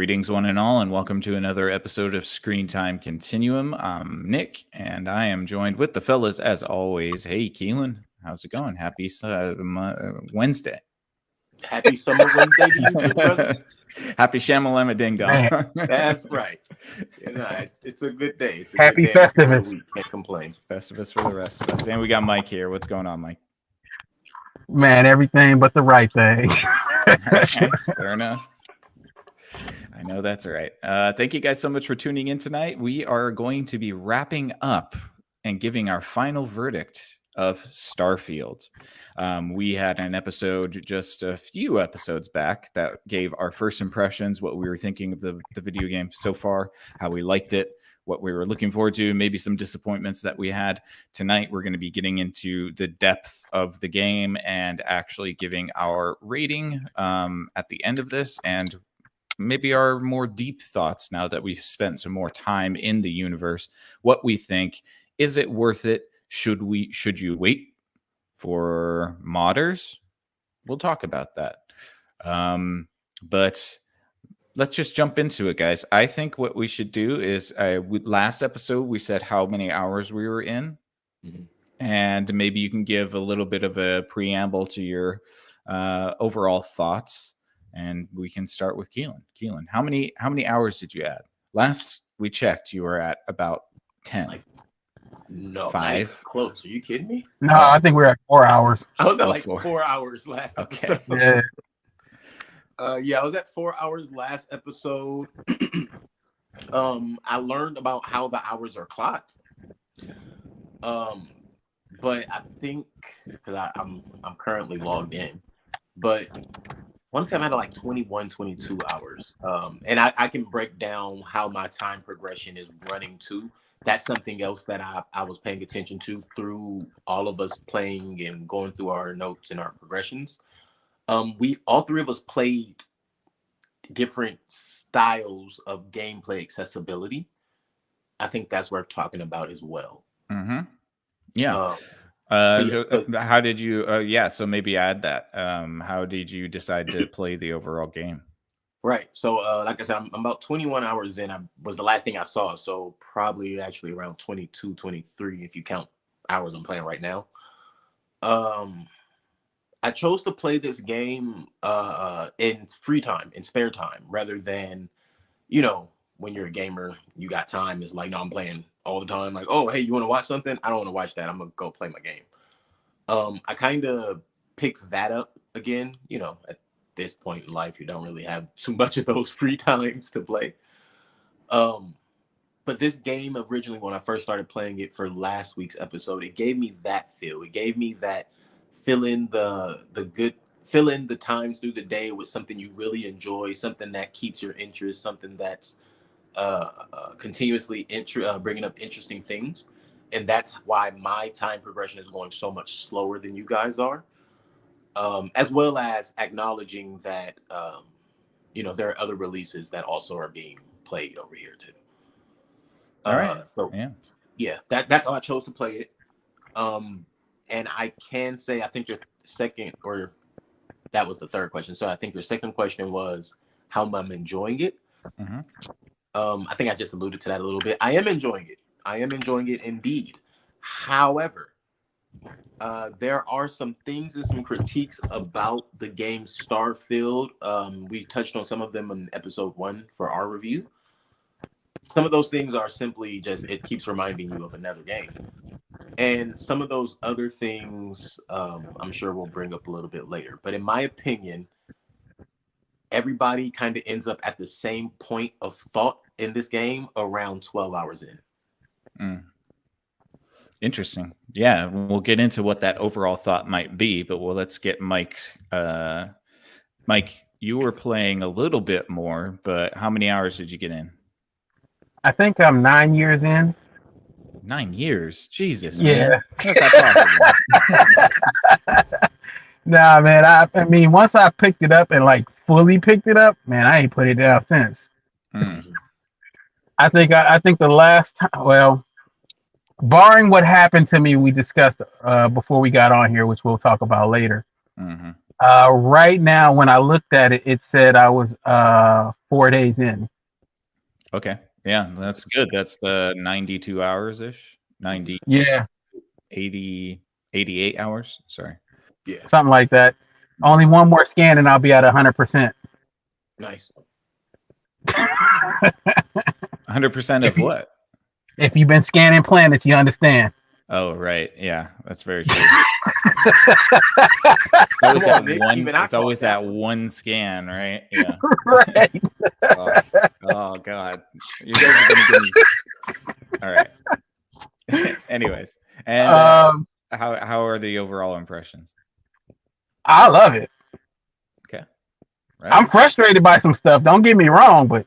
Greetings, one and all, and welcome to another episode of Screen Time Continuum. I'm Nick, and I am joined with the fellas as always. Hey, Keelan, how's it going? Happy Wednesday. Happy Summer Wednesday to you too, brother. Happy Shamalama Ding Dong. That's right. It's a good day. It's a Happy good day. Festivus. Week. Can't complain. Festivus for the rest of us. And we got Mike here. What's going on, Mike? Man, everything but the right thing. Fair enough. I know that's right. Thank you guys so much for tuning in tonight. We are going to be wrapping up and giving our final verdict of Starfield. We had an episode just a few episodes back that gave our first impressions, what we were thinking of the video game so far, how we liked it, what we were looking forward to, maybe some disappointments that we had. Tonight, we're going to be getting into the depth of the game and actually giving our rating at the end of this, and maybe our more deep thoughts now that we've spent some more time in the universe. What we think, is it worth it? Should you wait for modders? We'll talk about that. But let's just jump into it, guys. I think what we should do is, last episode, we said how many hours we were in. Mm-hmm. And maybe you can give a little bit of a preamble to your overall thoughts. And we can start with Keelan. Keelan, how many hours did you add? Last we checked, you were at about 10. No, 5. Close. Are you kidding me? No, I think we're at 4 hours. I was at 4 hours last episode. Yeah. I was at 4 hours last episode. I learned about how the hours are clocked. But I think because I'm currently logged in, but one time I had like 21, 22 hours. And I can break down how my time progression is running too. That's something else that I was paying attention to through all of us playing and going through our notes and our progressions. All three of us played different styles of gameplay accessibility. I think that's worth talking about as well. Mm-hmm. Yeah. How did you so maybe add that. How did you decide to play the overall game? Right. So like I said, I'm about 21 hours in. I was the last thing I saw, so probably actually around 22, 23 if you count hours I'm playing right now. I chose to play this game in free time, in spare time, rather than, when you're a gamer, you got time. It's like, no, I'm playing all the time. Like, oh, hey, you want to watch something? I don't want to watch that. I'm going to go play my game. I kind of picked that up again. At this point in life, you don't really have too much of those free times to play. But this game originally, when I first started playing it for last week's episode, it gave me that feel. It gave me that fill in the times through the day with something you really enjoy, something that keeps your interest, something that's continuously bringing up interesting things. And that's why my time progression is going so much slower than you guys are, as well as acknowledging that there are other releases that also are being played over here too. All right. That's how I chose to play it. And I can say, I think your second, or that was the third question. So I think your second question was how I'm enjoying it. Mm-hmm. I think I just alluded to that a little bit. I am enjoying it. I am enjoying it indeed. However, there are some things and some critiques about the game Starfield. We touched on some of them in episode 1 for our review. Some of those things are simply just, it keeps reminding you of another game. And some of those other things, I'm sure we'll bring up a little bit later. But in my opinion, everybody kind of ends up at the same point of thought in this game around 12 hours in. Interesting. Yeah, we'll get into what that overall thought might be, but let's get Mike's. Mike, you were playing a little bit more, but how many hours did you get in? I think I'm 9 years in. 9 years? Jesus, yeah. Man. That's not possible. Nah, man. I mean, once I picked it up and fully picked it up, man, I ain't put it down since. I think the last time, well, barring what happened to me, we discussed before we got on here, which we'll talk about later. Mm-hmm. Right now, when I looked at it, it said I was 4 days in. Okay. Yeah, that's good. That's 92 hours ish. 90, Yeah, 80, 88 hours. Sorry. Yeah, something like that. Only one more scan and I'll be at 100%. nice. 100% If of you what? if you've been scanning planets, you understand. Oh, right. Yeah, that's very true. Come Always that on, Nick. one. Even I It's caught always that that one. one scan, right? Yeah. Right. Oh, oh God, you guys are gonna give me. All right. Anyways, and Um, how are the overall impressions? I love it. Okay. Right I'm on. frustrated by some stuff. Don't get me wrong, but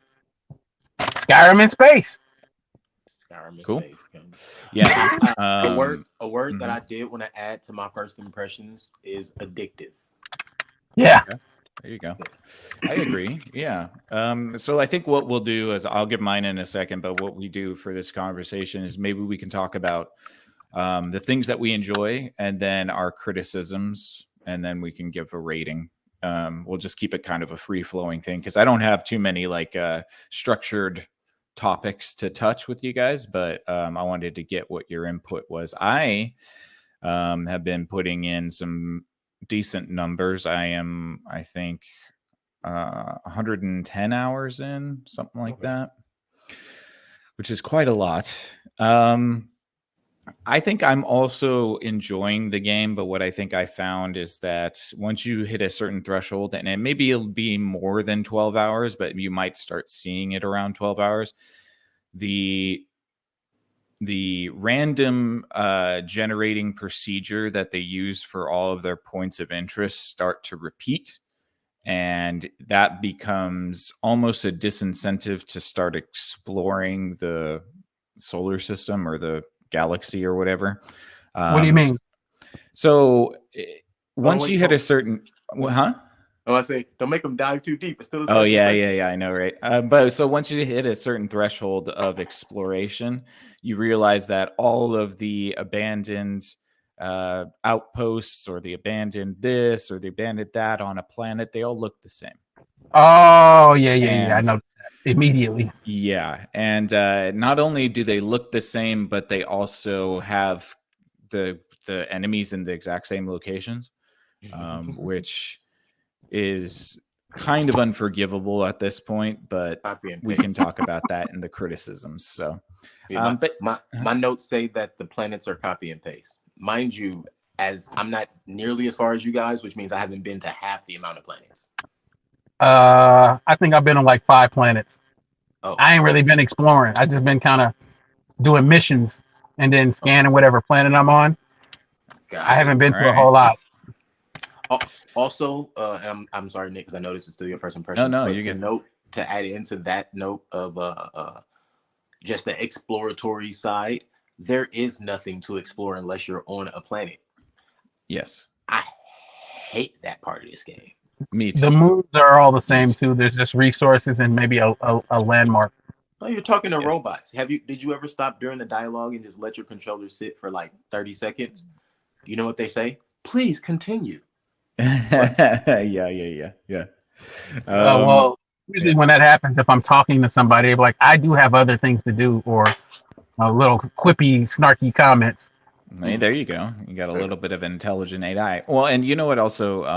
Skyrim in space. Skyrim in Cool. space. Yeah. A word that mhm. I did want to add to my first impressions is addictive. Yeah. Okay. There you go. I agree. Yeah. So I think what we'll do is I'll give mine in a second, but what we do for this conversation is maybe we can talk about the things that we enjoy and then our criticisms, and then we can give a rating. We'll just keep it kind of a free flowing thing because I don't have too many like structured topics to touch with you guys, but I wanted to get what your input was. I have been putting in some decent numbers. I think, 110 hours in, something like Okay. that, which is quite a lot. I think I'm also enjoying the game, but what I think I found is that once you hit a certain threshold, and maybe it'll be more than 12 hours, but you might start seeing it around 12 hours, the random generating procedure that they use for all of their points of interest start to repeat, and that becomes almost a disincentive to start exploring the solar system or the galaxy or whatever. What do you mean? So Oh, once wait, you hit a certain, huh? Oh, I say, don't make them dive too deep. It's still a Oh special yeah, section. yeah, yeah. I know, right? But so once you hit a certain threshold of exploration, you realize that all of the abandoned outposts, or the abandoned this, or the abandoned that on a planet, they all look the same. Oh, yeah, yeah, yeah. I And know that immediately. yeah, and not only do they look the same, but they also have the enemies in the exact same locations, which is kind of unforgivable at this point, but Copy and we can paste. talk about that in the criticisms. So, Yeah, but my notes say that the planets are copy and paste. Mind you, as I'm not nearly as far as you guys, which means I haven't been to half the amount of planets. I think I've been on like 5 planets. Oh, I ain't really been exploring. I just been kind of doing missions and then scanning whatever planet I'm on. I got it. haven't been all to a right. whole lot. Also, I'm sorry, Nick, because I know this is still your first No, impression. no, But you to get note, to add into that note of just the exploratory side, there is nothing to explore unless you're on a planet. yes. I hate that part of this game. Me The too. moons are all the Me same too. too. There's just resources and maybe a landmark. Oh, you're talking to Yes. robots. Did you ever stop during the dialogue and just let your controller sit for like 30 seconds? You know what they say? Please continue. Yeah. Well, Yeah. usually when that happens, if I'm talking to somebody, I'm like, I do have other things to do, or a little quippy, snarky comments. Hey, there you go. You got a little bit of intelligent AI. Well, and you know what? Also, Let's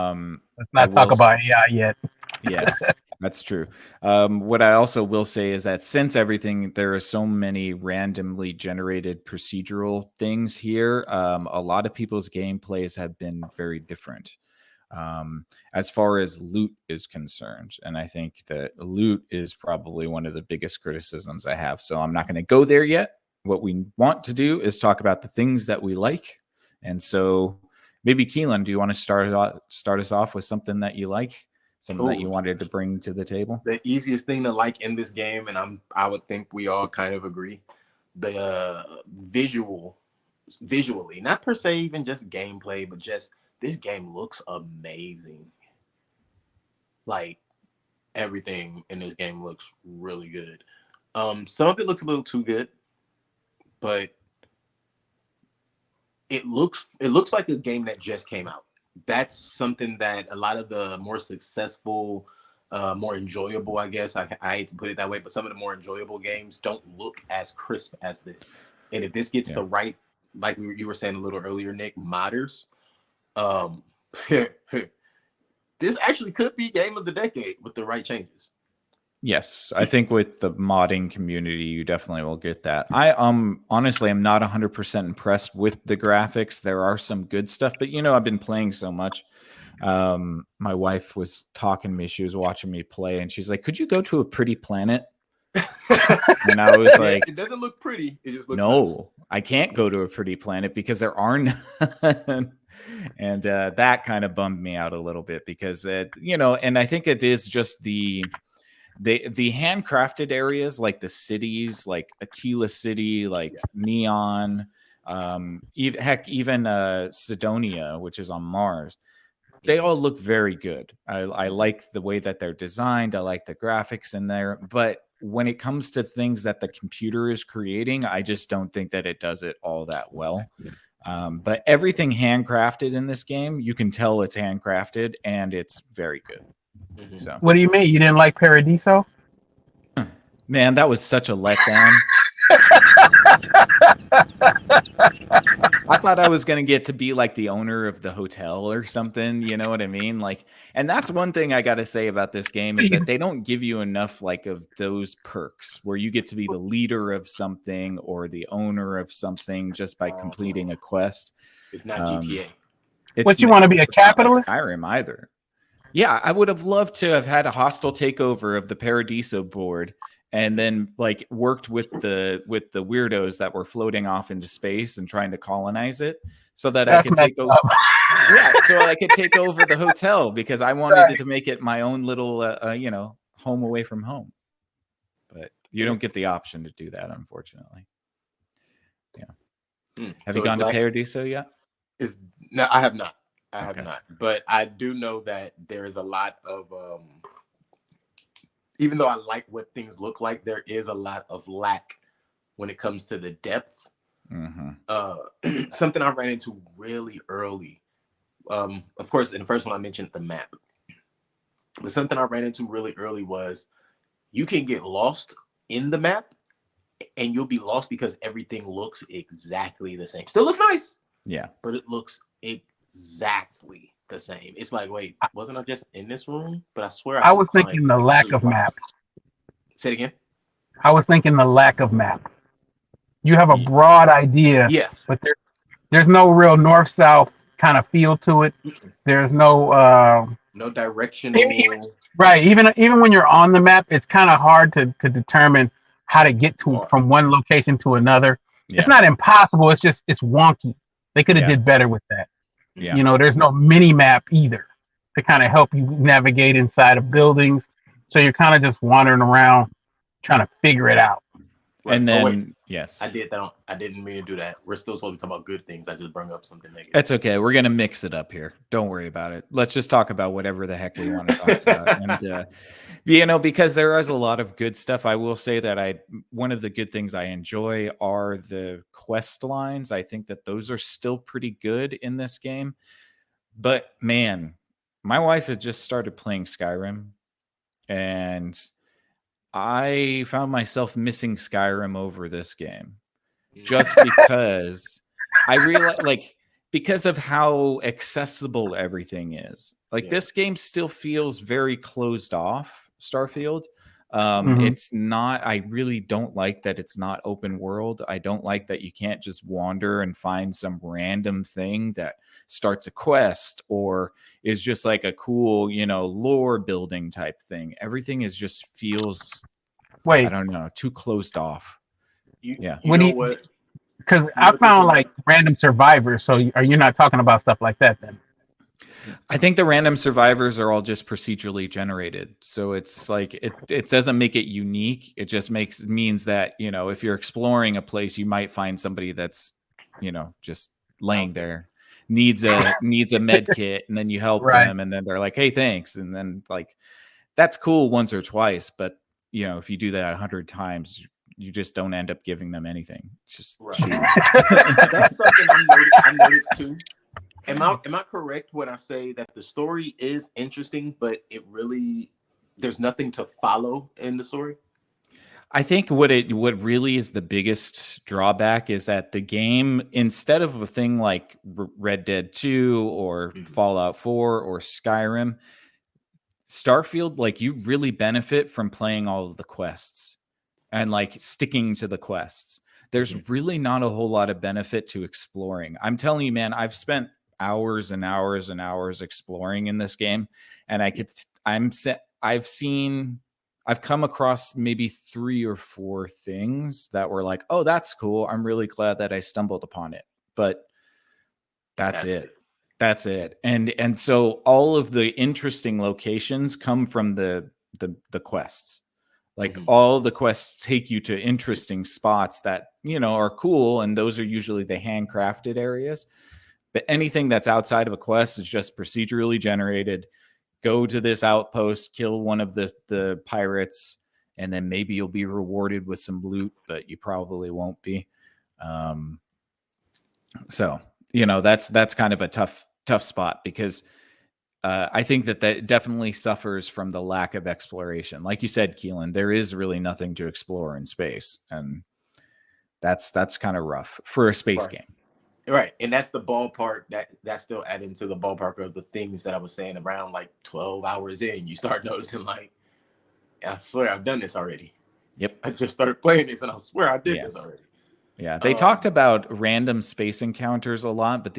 I not talk will. about AI yet. Yes, that's true. What I also will say is that since everything, there are so many randomly generated procedural things here, a lot of people's gameplays have been very different as far as loot is concerned. And I think that loot is probably one of the biggest criticisms I have. So I'm not going to go there yet. What we want to do is talk about the things that we like. And so maybe Keelan, do you want to start us off with something that you like? Something that you Oh, wanted to bring to the table? the easiest thing to like in this game, and I would think we all kind of agree, the visually, not per se even just gameplay, but just this game looks amazing. Like everything in this game looks really good. Some of it looks a little too good, but it looks like a game that just came out. that's something that a lot of the more successful, more enjoyable, I guess I hate to put it that way, but some of the more enjoyable games don't look as crisp as this. And if this gets the right, like you were saying a little earlier, Nick, modders, this actually could be game of the decade with the right changes. Yes, I think with the modding community, you definitely will get that. I honestly, I'm not 100% impressed with the graphics. There are some good stuff, but I've been playing so much. My wife was talking to me. She was watching me play, and she's like, "Could you go to a pretty planet?" And I was like, "It doesn't look pretty. It just looks no, nice." I can't go to a pretty planet because there are none. And that kind of bummed me out a little bit because and I think it is just the handcrafted areas, like the cities, like Aquila City, like Neon, even Sidonia, which is on Mars. They all look very good. I like the way that they're designed. I like the graphics in there. But when it comes to things that the computer is creating, I just don't think that it does it all that well. But everything handcrafted in this game, you can tell it's handcrafted, and it's very good. So, what do you mean? You didn't like Paradiso? Man, that was such a letdown. I thought I was going to get to be like the owner of the hotel or something. You know what I mean? Like, and that's one thing I got to say about this game is that they don't give you enough like of those perks where you get to be the leader of something or the owner of something just by completing a quest. It's not GTA. What, you want to be a capitalist? Not like Skyrim either. Yeah, I would have loved to have had a hostile takeover of the Paradiso board and then like worked with the weirdos that were floating off into space and trying to colonize it so that I could take over. Yeah, so I could take over the hotel because I wanted to make it my own little home away from home. But you don't get the option to do that, unfortunately. Yeah. Have you gone to Paradiso yet? No, I have not. I have not. But I do know that there is a lot of even though I like what things look like, there is a lot of lack when it comes to the depth. Something I ran into really early. Of course, in the first one I mentioned the map. But something I ran into really early was you can get lost in the map and you'll be lost because everything looks exactly the same. Still looks nice. Yeah. But it looks exactly the same. It's like, wait, wasn't I just in this room? But I swear I was thinking the lack of map. Say it again. I was thinking the lack of map. You have a broad idea, but there's no real north-south kind of feel to it. There's no directional. Even when you're on the map, it's kind of hard to determine how to get from one location to another. Yeah. It's not impossible. It's wonky. They could have did better with that. Yeah. There's no mini map either to kind of help you navigate inside of buildings. So you're kind of just wandering around trying to figure it out. Right. And then, yes. I didn't mean to do that. We're still supposed to talk about good things. I just brought up something negative. That's okay. We're going to mix it up here. Don't worry about it. Let's just talk about whatever the heck we want to talk about. And, because there is a lot of good stuff. I will say that one of the good things I enjoy are the quest lines. I think that those are still pretty good in this game. But, man, my wife has just started playing Skyrim. And I found myself missing Skyrim over this game just because I realized, because of how accessible everything is. This game still feels very closed off, Starfield. It's not, I really don't like that it's not open world. I don't like that you can't just wander and find some random thing that starts a quest or is just like a cool, lore building type thing. Everything is just feels, I don't know, too closed off. What? Because I found random survivors. So are you not talking about stuff like that then? I think the random survivors are all just procedurally generated. So it's it doesn't make it unique. It just means that, if you're exploring a place, you might find somebody that's, just laying there, needs a med kit, and then you help them, and then they're like, hey, thanks. And then that's cool once or twice. But, if you do that 100 times, you just don't end up giving them anything. It's just that's something I noticed too. Am I correct when I say that the story is interesting, but there's nothing to follow in the story? I think what really is the biggest drawback is that the game, instead of a thing like Red Dead 2 or Fallout 4 or Skyrim, Starfield, like, you really benefit from playing all of the quests and like sticking to the quests. There's really not a whole lot of benefit to exploring. I'm telling you, man, I've spent hours and hours and hours exploring in this game, and I've come across maybe 3 or 4 things that were like, oh, that's cool. I'm really glad that I stumbled upon it. But that's it. That's it. And so all of the interesting locations come from the quests. Like all the quests take you to interesting spots that, are cool. And those are usually the handcrafted areas. But anything that's outside of a quest is just procedurally generated. Go to this outpost, kill one of the pirates, and then maybe you'll be rewarded with some loot, but you probably won't be. So, that's kind of a tough spot, because I think that definitely suffers from the lack of exploration. Like you said, Keelan, there is really nothing to explore in space, and that's kind of rough for a space game. Right, and that's the ballpark that's still adding to the ballpark of the things that I was saying. Around like 12 hours in, you start noticing, like, I swear I've done this already. Yep, I just started playing this, and I swear I did this already. Yeah, they talked about random space encounters a lot, but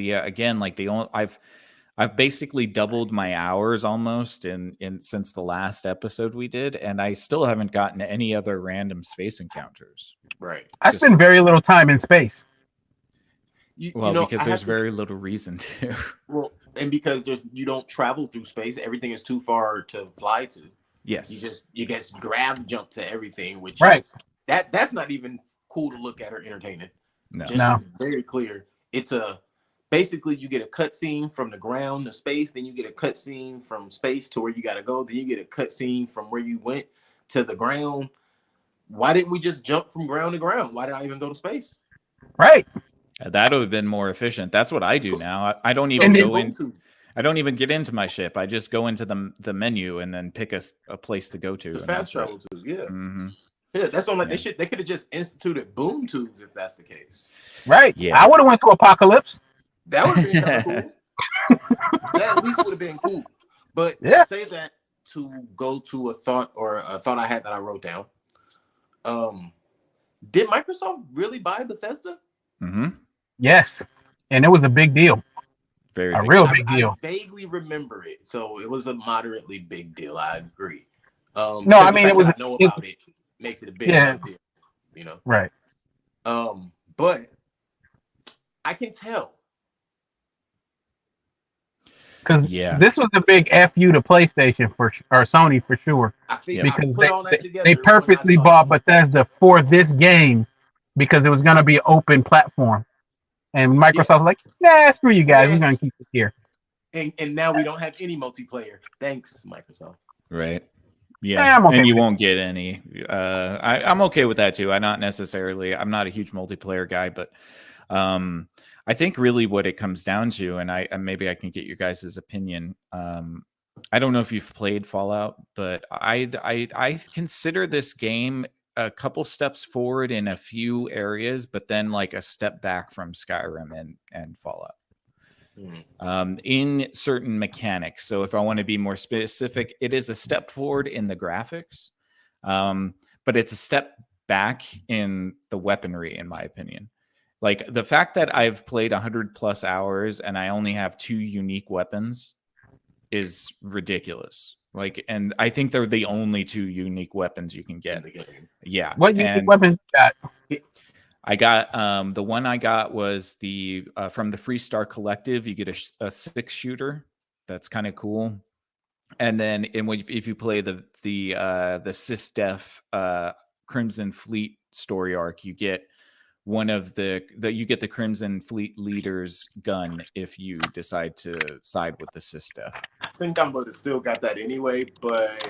I've basically doubled my hours almost in since the last episode we did, and I still haven't gotten any other random space encounters. Right. I spend very little time in space. Because there's very little reason to. Well, and because you don't travel through space, everything is too far to fly to. Yes. You just grab jump to everything, which is that's not even cool to look at or entertaining. No. Very clear. It's basically you get a cutscene from the ground to space, then you get a cutscene from space to where you gotta go, then you get a cutscene from where you went to the ground. Why didn't we just jump from ground to ground? Why did I even go to space? Right. That would have been more efficient. That's what I do now. I don't even go in. I don't even get into my ship. I just go into the menu and then pick a place to go to. Fast travel tools, yeah. Mm-hmm. Yeah, that's what they could have just instituted boom tubes if that's the case. Right. Yeah. I would have went to Apocalypse. That would have been kind of cool. That at least would have been cool. But say that to go to a thought I had that I wrote down. Did Microsoft really buy Bethesda? Mm-hmm. Yes, and it was a big deal. Real big deal. I vaguely remember it, so it was a moderately big deal. I agree. No, I mean it was. Know about it makes it a big deal. Right. But I can tell because this was a big FU to PlayStation or Sony for sure. I think because they purposely bought Bethesda for this game because it was going to be an open platform. And Microsoft was like, nah, screw you guys. We're going to keep it here. And now we don't have any multiplayer. Thanks, Microsoft. Right. Yeah. And you won't get any. I'm okay with that, too. I'm not a huge multiplayer guy, but I think really what it comes down to, and maybe I can get your guys' opinion. I don't know if you've played Fallout, but I consider this game a couple steps forward in a few areas, but then like a step back from Skyrim and Fallout in certain mechanics. So if I want to be more specific, it is a step forward in the graphics, but it's a step back in the weaponry, in my opinion. Like the fact that I've played 100+ hours and I only have 2 unique weapons is ridiculous. Like, and I think they're the only 2 unique weapons you can get. Yeah. What unique weapons you got? I got the one I got was the from the Free Star Collective. You get a 6-shooter. That's kind of cool. And then if you play the SysDef Crimson Fleet story arc, you get one of the Crimson Fleet leader's gun if you decide to side with the SysDef. I think I'm gonna still got that anyway, but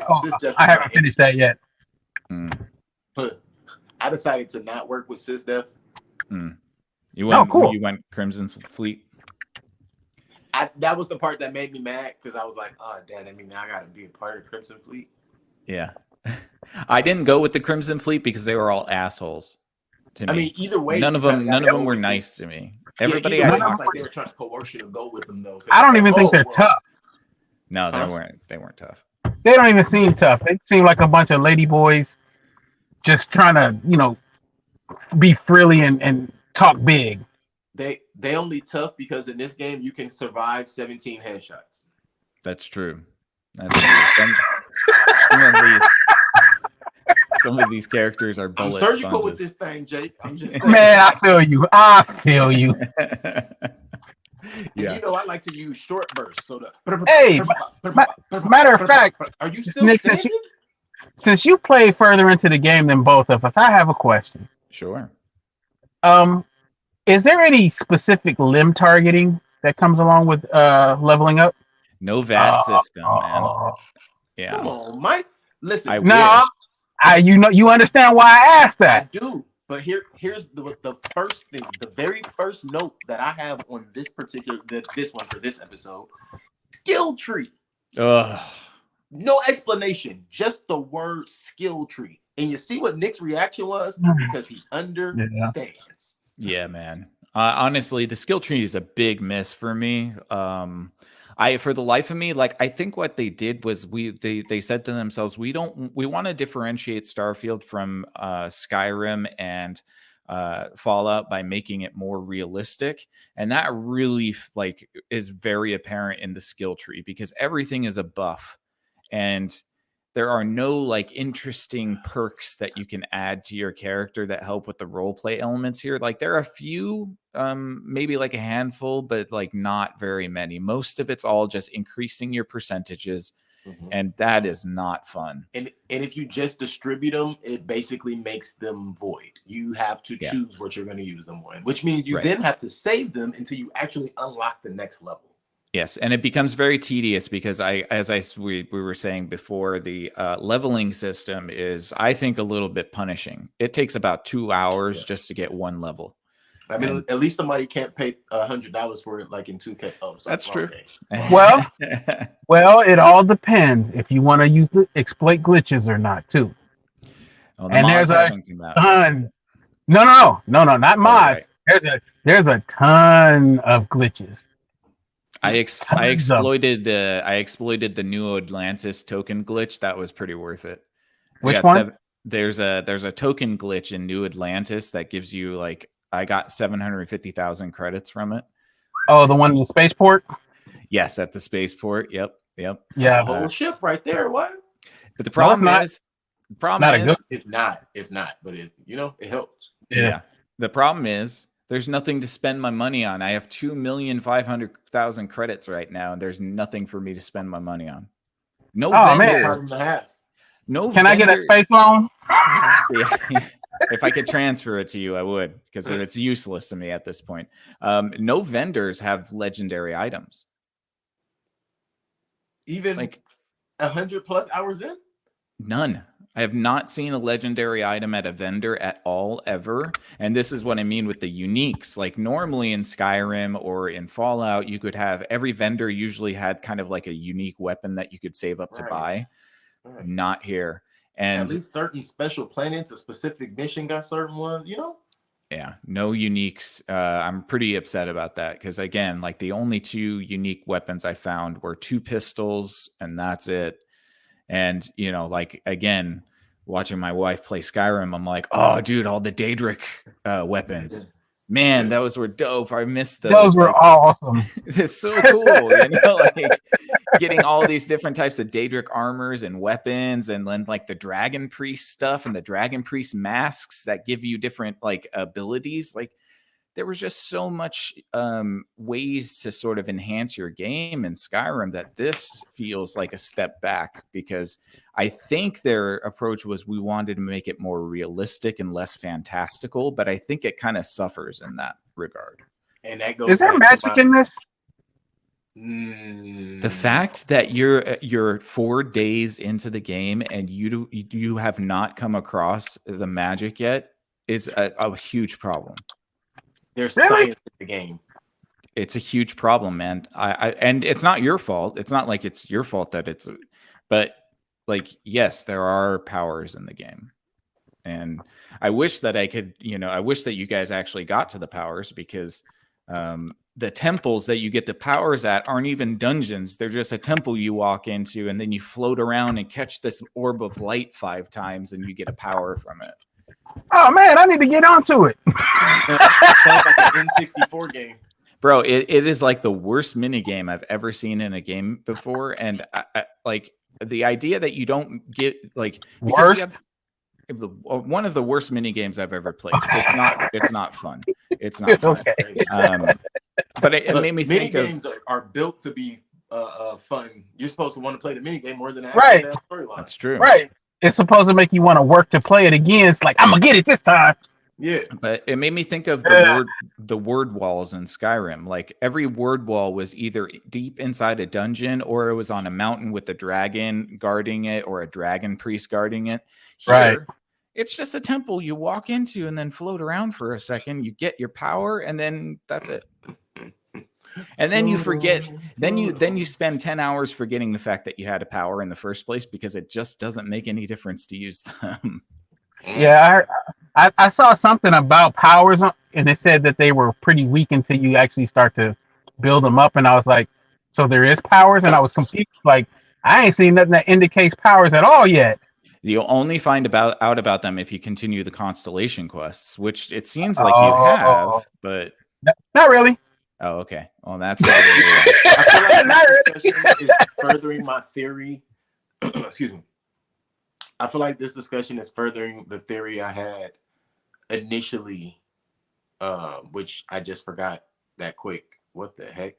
I haven't finished that yet. I decided to not work with SysDef. You went Crimson Fleet. that was the part that made me mad because I was like, oh damn, I mean I gotta be a part of the Crimson Fleet. Yeah. I didn't go with the Crimson Fleet because they were all assholes to me. I mean, either way, none of you kinda them gotta go were with nice this. to me. Yeah, Everybody either I way, talked it's like to, they were trying to coerce you to go with them though. 'cause I it's don't like, even think they're well, tough. no, Huh? they weren't tough. They don't even seem tough. They seem like a bunch of lady boys just trying to, be frilly and talk big. They only tough because in this game you can survive 17 headshots. That's true. That's true. Some of these some of these characters are I'm bullet surgical with sponges. this thing, Jake. I'm just saying. Man, I feel you. I feel you. And Yeah. you know I like to use short bursts. So Hey, matter of fact, are you still Nick, standing? since you play further into the game than both of us, I have a question. Sure. Is there any specific limb targeting that comes along with leveling up? No VAD system, man. Yeah. Come on, Mike. Listen, I No, wish. you understand why I asked I that. do. But here's the first thing, the very first note that I have on this particular this one for this episode. Skill tree. Ugh. No explanation, just the word skill tree. And you see what Nick's reaction was? Because he understands. Yeah, man. Honestly, the skill tree is a big miss for me. For the life of me, like I think what they did was they said to themselves, we want to differentiate Starfield from Skyrim and Fallout by making it more realistic, and that really like is very apparent in the skill tree because everything is a buff, and there are no like interesting perks that you can add to your character that help with the role play elements here. Like there are a few, maybe like a handful, but like not very many. Most of it's all just increasing your percentages, and that is not fun. And if you just distribute them, it basically makes them void. You have to choose what you're going to use them on, which means you then have to save them until you actually unlock the next level. Yes, and it becomes very tedious because we were saying before, the leveling system is, I think, a little bit punishing. It takes about 2 hours just to get one level. I mean, at least somebody can't pay $100 for it, like in 2K. Oh, that's true. Well, it all depends if you want to use exploit glitches or not, too. Well, and there's a ton. No, not mods. Right. There's a ton of glitches. I exploited the New Atlantis token glitch. That was pretty worth it. Which one? There's a token glitch in New Atlantis that gives you like, I got 750,000 credits from it. Oh, the one in the spaceport? Yes, at the spaceport. Yep. Yeah, that's a whole ship right there. What? But the problem is, it's not, but it helps. Yeah. The problem is, there's nothing to spend my money on. I have 2,500,000 credits right now, and there's nothing for me to spend my money on. No vendor. Man. No. Can I get a space loan? If I could transfer it to you, I would, because it's useless to me at this point. No vendors have legendary items. Even like 100+ hours in? None. I have not seen a legendary item at a vendor at all, ever. And this is what I mean with the uniques. Like normally in Skyrim or in Fallout, you could have every vendor usually had kind of like a unique weapon that you could save up to buy. Not here. And at least certain special planets, a specific mission got certain ones, Yeah, no uniques. I'm pretty upset about that because, again, like the only 2 unique weapons I found were 2 pistols, and that's it. And, like, again, watching my wife play Skyrim, I'm like, oh, dude, all the Daedric weapons. Man, those were dope. I missed those. Those were awesome. It's so cool, like getting all these different types of Daedric armors and weapons, and then like the Dragon Priest stuff and the Dragon Priest masks that give you different like abilities. Like there was just so much ways to sort of enhance your game in Skyrim that this feels like a step back, because I think their approach was we wanted to make it more realistic and less fantastical, but I think it kind of suffers in that regard. And that goes. Is there magic in this? The fact that you're 4 days into the game and you have not come across the magic yet is a huge problem. There's science in the game. it's a huge problem, man. And it's not your fault. It's not like it's your fault that it's, but like, yes, there are powers in the game. And I wish that I could, I wish that you guys actually got to the powers, because the temples that you get the powers at aren't even dungeons. They're just a temple you walk into, and then you float around and catch this orb of light 5 times, and you get a power from it. Oh man, I need to get onto it. Sounds like an N64 game. Bro, it is like the worst mini game I've ever seen in a game before. And I like the idea that you don't get like Worst? One of the worst mini games I've ever played. It's not fun. It's not fun. Okay. But it made me think mini games are built to be fun. You're supposed to want to play the mini game more than the Right. storyline. That's true. Right. It's supposed to make you want to work to play it again. It's like, I'm gonna get it this time. Yeah. But it made me think of the word walls in Skyrim. Like every word wall was either deep inside a dungeon, or it was on a mountain with a dragon guarding it, or a dragon priest guarding it. Here, Right. it's just a temple you walk into and then float around for a second. You get your power, and then that's it. And then you forget. Then you spend 10 hours forgetting the fact that you had a power in the first place, because it just doesn't make any difference to use them. Yeah, I saw something about powers, and it said that they were pretty weak until you actually start to build them up. And I was like, so there is powers? And I was confused. Like, I ain't seen nothing that indicates powers at all yet. You'll only find out about them if you continue the constellation quests, which it seems like you have, but not really. Oh, okay. Well, that's probably I feel like this discussion is furthering my theory. Excuse me. I feel like this discussion is furthering the theory I had initially, which I just forgot that quick. What the heck?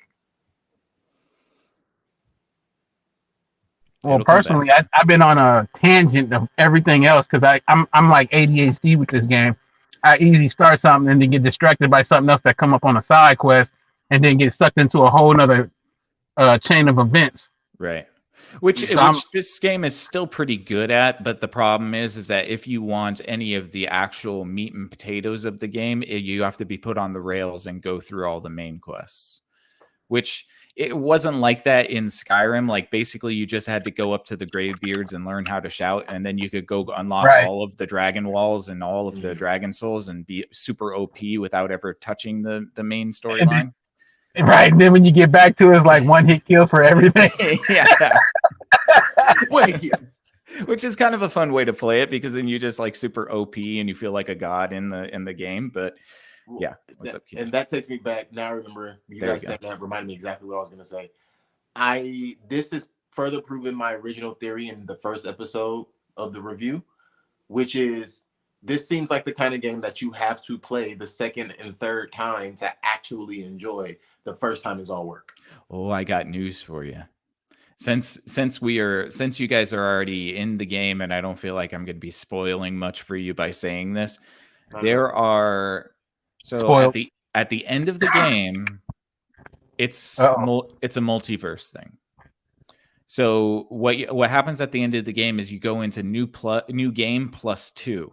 Well, personally, I've been on a tangent of everything else, because I'm like ADHD with this game. I easily start something and then get distracted by something else that come up on a side quest, and then get sucked into a whole nother chain of events. Right. Which this game is still pretty good at, but the problem is that if you want any of the actual meat and potatoes of the game, you have to be put on the rails and go through all the main quests, which it wasn't like that in Skyrim. Like basically you just had to go up to the Greybeards and learn how to shout, and then you could go unlock all of the dragon walls and all of the dragon souls and be super OP without ever touching the main storyline. Right. And then when you get back to it, it's like one hit kill for everything. Yeah. Which is kind of a fun way to play it, because then you just like super OP and you feel like a god in the game. But yeah, what's up, kid? And that takes me back. Now I remember you guys said that, reminded me exactly what I was going to say. This is further proving my original theory in the first episode of the review, which is this seems like the kind of game that you have to play the second and third time to actually enjoy. The first time is all work. Oh, I got news for you. Since you guys are already in the game, and I don't feel like I'm going to be spoiling much for you by saying this, there are at the end of the game, it's a multiverse thing. So what happens at the end of the game is you go into new game +2.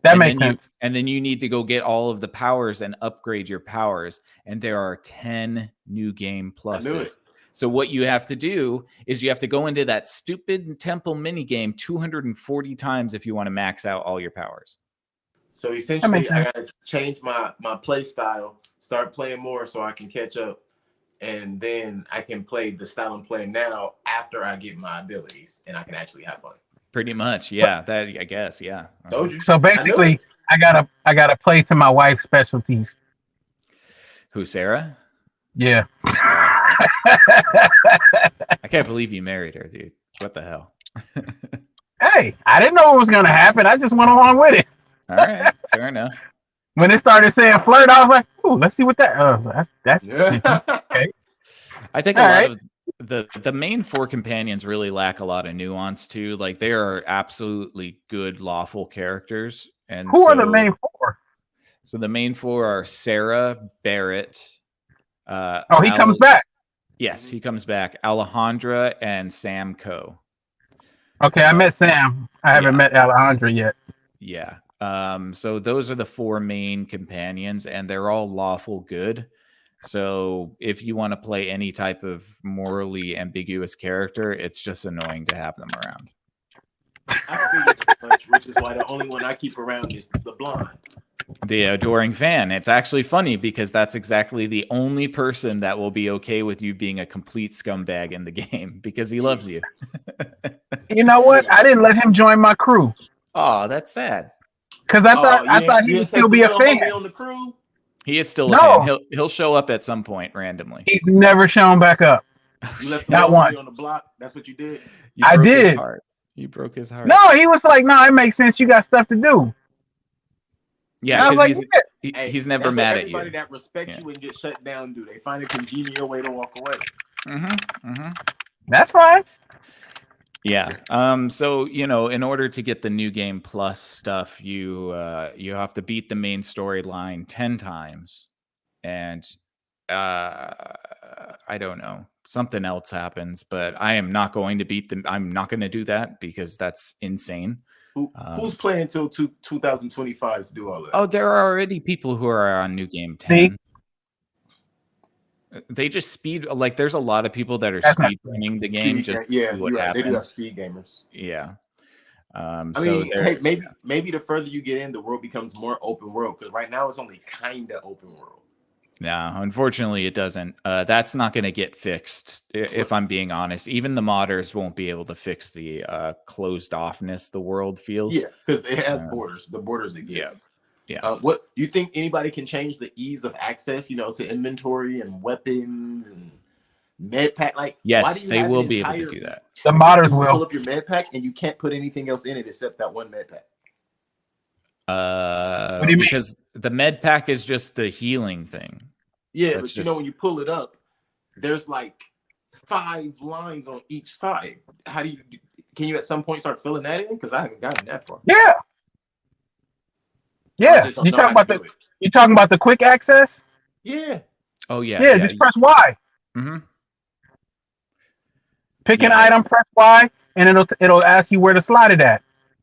That makes sense. And then you need to go get all of the powers and upgrade your powers. And there are 10 new game pluses. So what you have to do is you have to go into that stupid temple mini game 240 times if you want to max out all your powers. So essentially, I got to change my play style, start playing more so I can catch up. And then I can play the style I'm playing now after I get my abilities and I can actually have fun. Pretty much, yeah. That I guess, yeah. Told you. So basically, I gotta play to my wife's specialties. Who, Sarah? Yeah. I can't believe you married her, dude. What the hell? Hey, I didn't know what was gonna happen. I just went along with it. All right, fair enough. When it started saying flirt, I was like, "Ooh, let's see what that." That's okay. I think a lot of the main 4 companions really lack a lot of nuance too. Like they are absolutely good, lawful characters. And who are the main 4? So the main 4 are Sarah, Barrett. He comes back. Yes, he comes back. Alejandra and Sam Coe. Okay, I met Sam. I haven't met Alejandra yet. Yeah. So those are the 4 main companions, and they're all lawful good. So if you want to play any type of morally ambiguous character, it's just annoying to have them around. I figured as much, which is why the only one I keep around is the blonde. The adoring fan. It's actually funny because that's exactly the only person that will be okay with you being a complete scumbag in the game because he loves you. You know what? I didn't let him join my crew Oh, that's sad. because I thought he would still be a fan. On the crew? He is still a fan. He'll show up at some point randomly. He's never shown back up. You left Not one on the block. That's what you did. I did. His heart. You broke his heart. No, he was like, "No, it makes sense. You got stuff to do." Yeah, because he's never mad at you. Everybody that respects you and get shut down, do they find a congenial way to walk away? That's fine. Yeah. So in order to get the new game plus stuff, you have to beat the main storyline 10 times, and I don't know, something else happens, but I am not going to beat them. I'm not going to do that because that's insane. Who's playing till 2025 to do all that? Oh, there are already people who are on New Game 10. They just speed, like there's a lot of people that are speed running the game just to see what happens. They do have speed gamers. Yeah. I mean, hey, maybe the further you get in, the world becomes more open world, because right now it's only kind of open world. No, unfortunately it doesn't. That's not going to get fixed, if I'm being honest. Even the modders won't be able to fix the closed offness the world feels. Yeah, because it has borders. The borders exist. Yeah. What you think anybody can change the ease of access, to inventory and weapons and med pack? Like, yes, they will be able to do that. The modders will pull up your med pack and you can't put anything else in it except that one med pack. What do you because the med pack is just the healing thing. Yeah, but when you pull it up, there's like 5 lines on each side. Can you at some point start filling that in? Because I haven't gotten that far. Yeah. You talking about the quick access? Yeah. Oh yeah. Yeah, just press Y. Pick an item, press Y, and it'll ask you where to slide it at.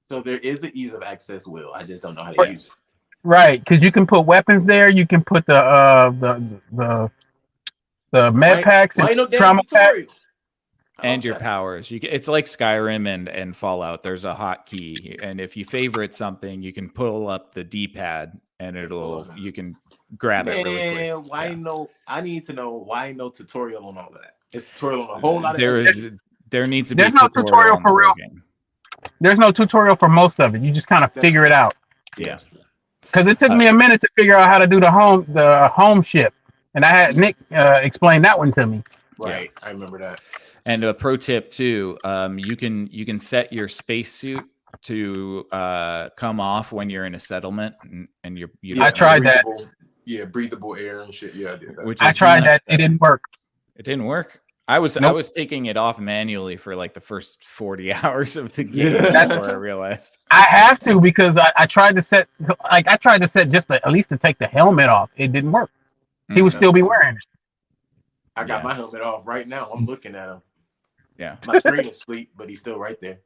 So there is an ease of access, Will. I just don't know how to use it. Right, because you can put weapons there. You can put the med packs and trauma packs. And your powers. It's like Skyrim and Fallout. There's a hotkey, and if you favorite something, you can pull up the D-pad, and you can grab it really quick. I need to know why no tutorial on all of that. It's tutorial on a whole lot of there needs to be no tutorial for real. There's no tutorial for most of it. You just kind of figure it out. Yeah. Because it took me a minute to figure out how to do the home ship, and I had Nick explain that one to me. Right, I remember that. And a pro tip too, you can set your spacesuit to come off when you're in a settlement, and you. I tried that. Yeah, breathable air and shit. Yeah, I did that. I tried that. It didn't work. It didn't work. I was taking it off manually for like the first 40 hours of the game before I realized. I have to, because I tried to set just at least to take the helmet off. It didn't work. He would still be wearing it. I got my helmet off right now. I'm looking at him. Yeah. My screen is asleep, but he's still right there.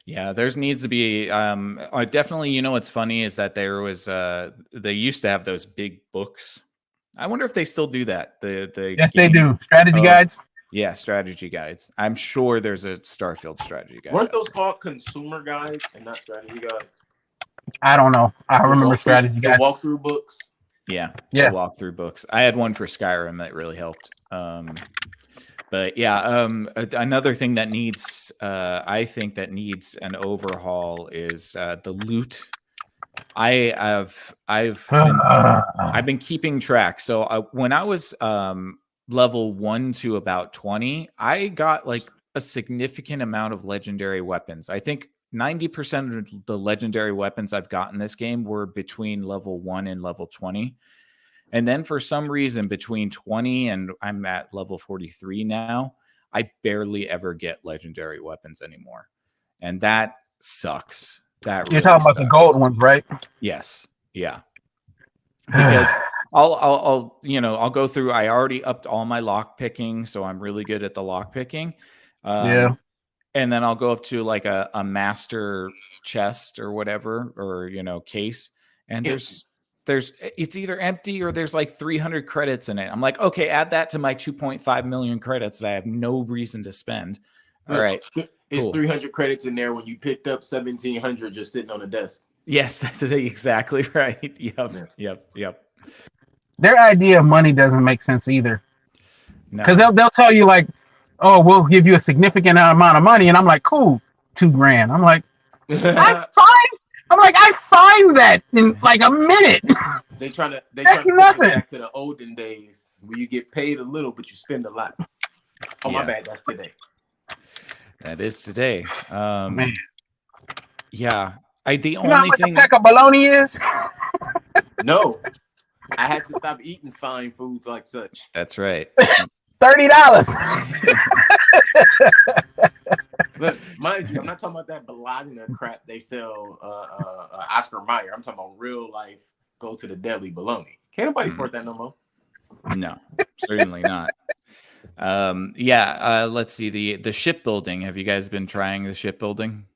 Yeah, there needs to be definitely, what's funny is that there was they used to have those big books. I wonder if they still do that. Yes, they do. Strategy guides. Yeah, strategy guides. I'm sure there's a Starfield strategy guide. Weren't those called consumer guides and not strategy guides? I don't know. I remember strategy guides. The walkthrough books. Yeah. Walkthrough books. I had one for Skyrim that really helped. But yeah, another thing that needs, I think that needs an overhaul is the loot. I've been keeping track. So when I was level 1 to about 20, I got like a significant amount of legendary weapons. I think 90% of the legendary weapons I've gotten this game were between level 1 and level 20. And then for some reason between 20 and I'm at level 43 now, I barely ever get legendary weapons anymore. And that sucks. You're talking about the gold ones, right? Yes. Yeah. Because I'll go through. I already upped all my lock picking, so I'm really good at the lock picking. And then I'll go up to like a master chest or whatever, or case. And it's either empty or there's like 300 credits in it. I'm like, okay, add that to my 2.5 million credits that I have no reason to spend. All right. It's Cool. 300 credits in there when you picked up 1,700 just sitting on the desk. Yes, that's exactly right. Yep. Their idea of money doesn't make sense either. No. Because they'll tell you like, oh, we'll give you a significant amount of money, and I'm like, cool, $2,000. I'm like, I find that in like a minute. They trying to take us back to the olden days where you get paid a little but you spend a lot. Oh, my bad. That's today. That is today. Man. Yeah. The You know only how thing. much a pack of bologna is? No, I had to stop eating fine foods like such. That's right. $30. Look, mind you, I'm not talking about that Bologna crap they sell Oscar Mayer. I'm talking about real life, go to the deli bologna. Can't nobody afford that no more. No, certainly not. Let's see the shipbuilding. Have you guys been trying the shipbuilding?